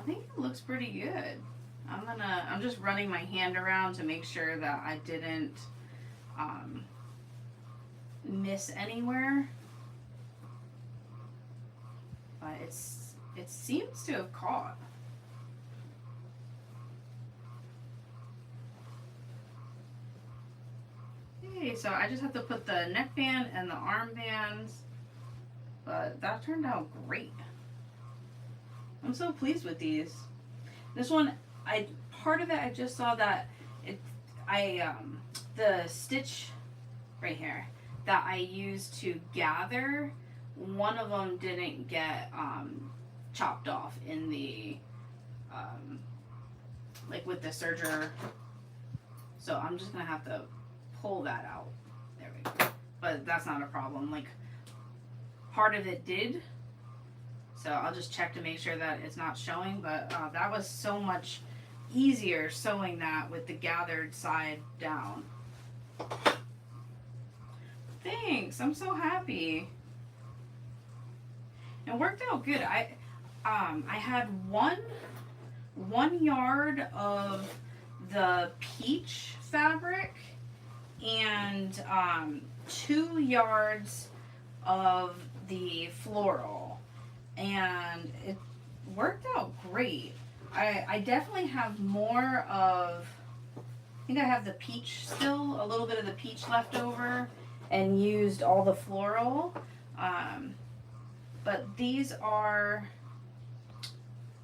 it looks pretty good. I'm just running my hand around to make sure that I didn't miss anywhere, but it seems to have caught. Okay, so I just have to put the neck band and the arm bands, but that turned out great. I'm so pleased with these. This one, part of it I just saw that the stitch right here that I used to gather, one of them didn't get chopped off in the like with the serger, so I'm just gonna have to pull that out. There we go. But that's not a problem. Like, part of it did, so I'll just check to make sure that it's not showing. But that was so much easier sewing that with the gathered side down. Thanks, I'm so happy. It worked out good. I had one yard of the peach fabric and 2 yards of the floral, and it worked out great. I definitely have more of, I think I have the peach still, a little bit of the peach left over, and used all the floral. But these are,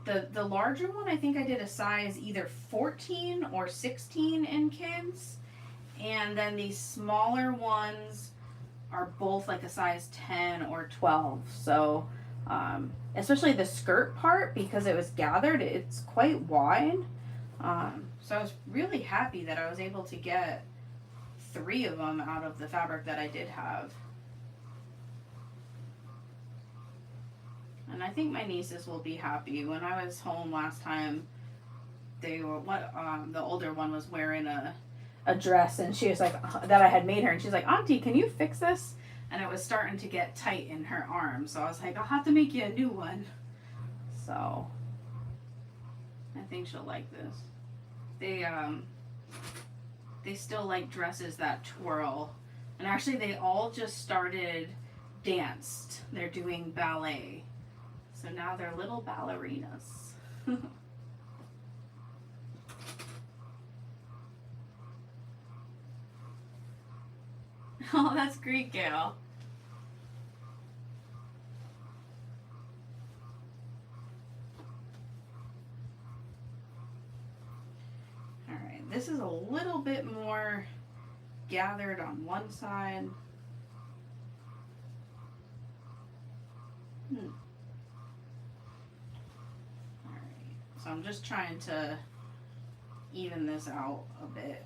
the larger one, I think I did a size either 14 or 16 in kids. And then these smaller ones are both like a size 10 or 12. So, especially the skirt part, because it was gathered, it's quite wide. So I was really happy that I was able to get 3 of them out of the fabric that I did have. And I think my nieces will be happy. When I was home last time, they were, the older one was wearing a dress, and she was like, that I had made her, and she's like, Auntie, can you fix this? And it was starting to get tight in her arm, so I was like, I'll have to make you a new one. So I think she'll like this. They still like dresses that twirl, and actually they all just started danced. They're doing ballet, so now they're little ballerinas. Oh, that's great, Gail. Alright, this is a little bit more gathered on one side. Alright, so I'm just trying to even this out a bit.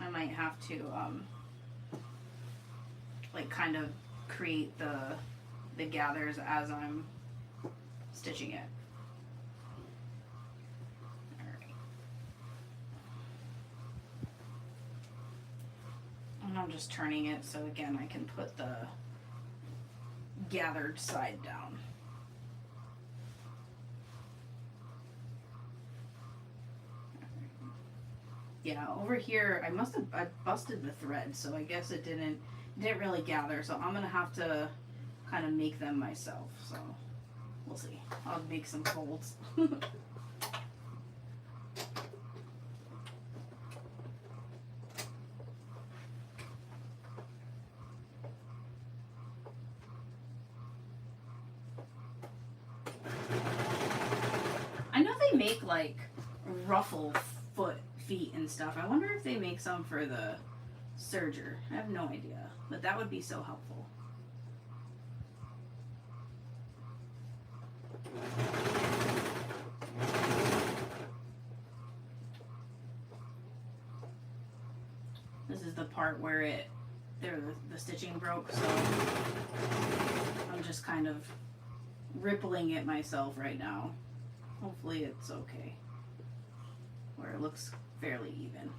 I might have to like kind of create the gathers as I'm stitching it. Alright. I'm just turning it so again I can put the gathered side down. Yeah, over here I busted the thread, so I guess it didn't really gather, so I'm gonna have to kind of make them myself, so we'll see. I'll make some folds. I know they make like ruffle feet and stuff. I wonder if they make some for the serger. I have no idea, but that would be so helpful. This is the part where the stitching broke, so I'm just kind of rippling it myself right now. Hopefully it's okay, where it looks fairly even.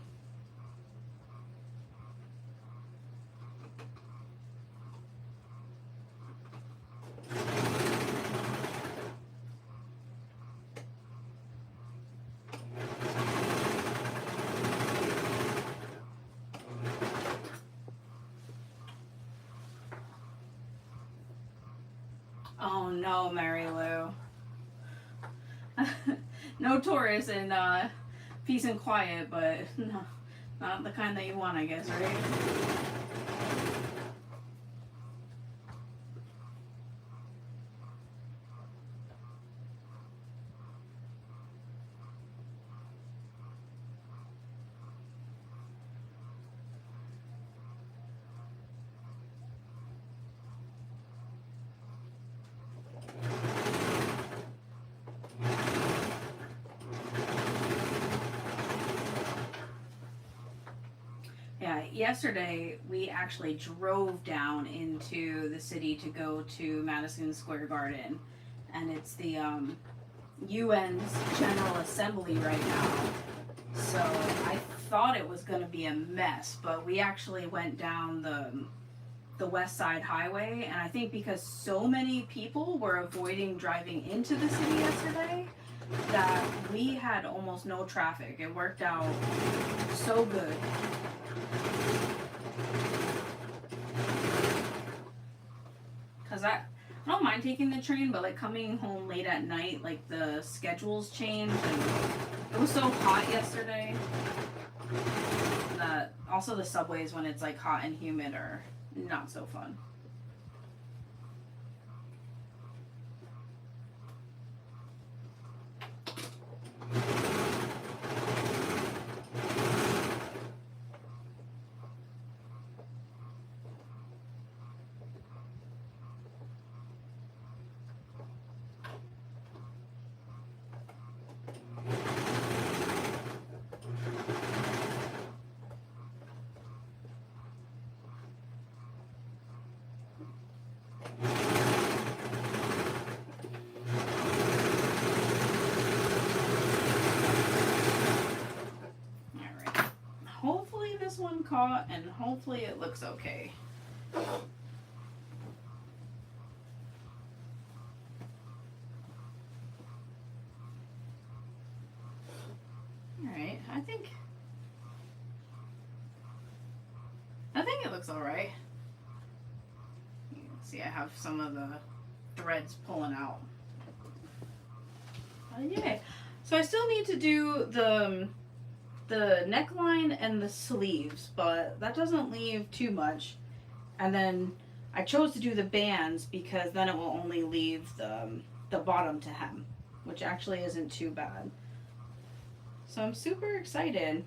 Oh no, Mary Lou. No Taurus and peace and quiet, but no, not the kind that you want, I guess, right? Yeah, yesterday we actually drove down into the city to go to Madison Square Garden, and it's the UN's General Assembly right now. So I thought it was going to be a mess, but we actually went down the West Side Highway, and I think because so many people were avoiding driving into the city yesterday, that we had almost no traffic. It worked out so good. Cause I don't mind taking the train, but like coming home late at night, like the schedules changed, and it was so hot yesterday that also the subways when it's like hot and humid are not so fun. One caught, and hopefully it looks okay. Alright, I think it looks alright. You can see I have some of the threads pulling out. Yeah. So I still need to do the neckline and the sleeves, but that doesn't leave too much. And then I chose to do the bands because then it will only leave the bottom to hem, which actually isn't too bad. So I'm super excited.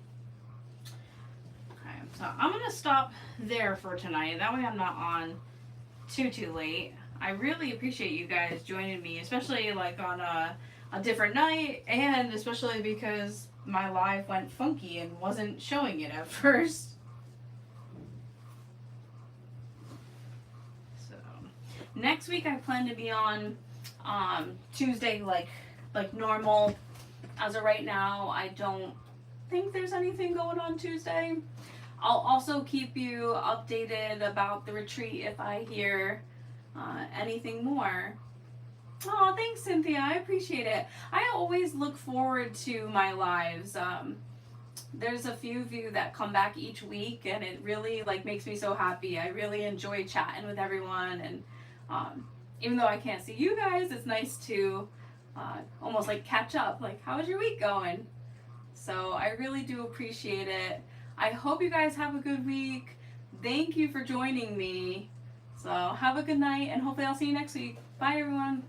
Okay, so I'm gonna stop there for tonight. That way I'm not on too late. I really appreciate you guys joining me, especially like on a different night, and especially because my live went funky and wasn't showing it at first. So next week I plan to be on Tuesday like normal. As of right now, I don't think there's anything going on Tuesday. I'll also keep you updated about the retreat if I hear anything more. Oh, thanks, Cynthia. I appreciate it. I always look forward to my lives. There's a few of you that come back each week, and it really like makes me so happy. I really enjoy chatting with everyone, and even though I can't see you guys, it's nice to almost like catch up. Like, how is your week going? So I really do appreciate it. I hope you guys have a good week. Thank you for joining me. So have a good night, and hopefully I'll see you next week. Bye, everyone.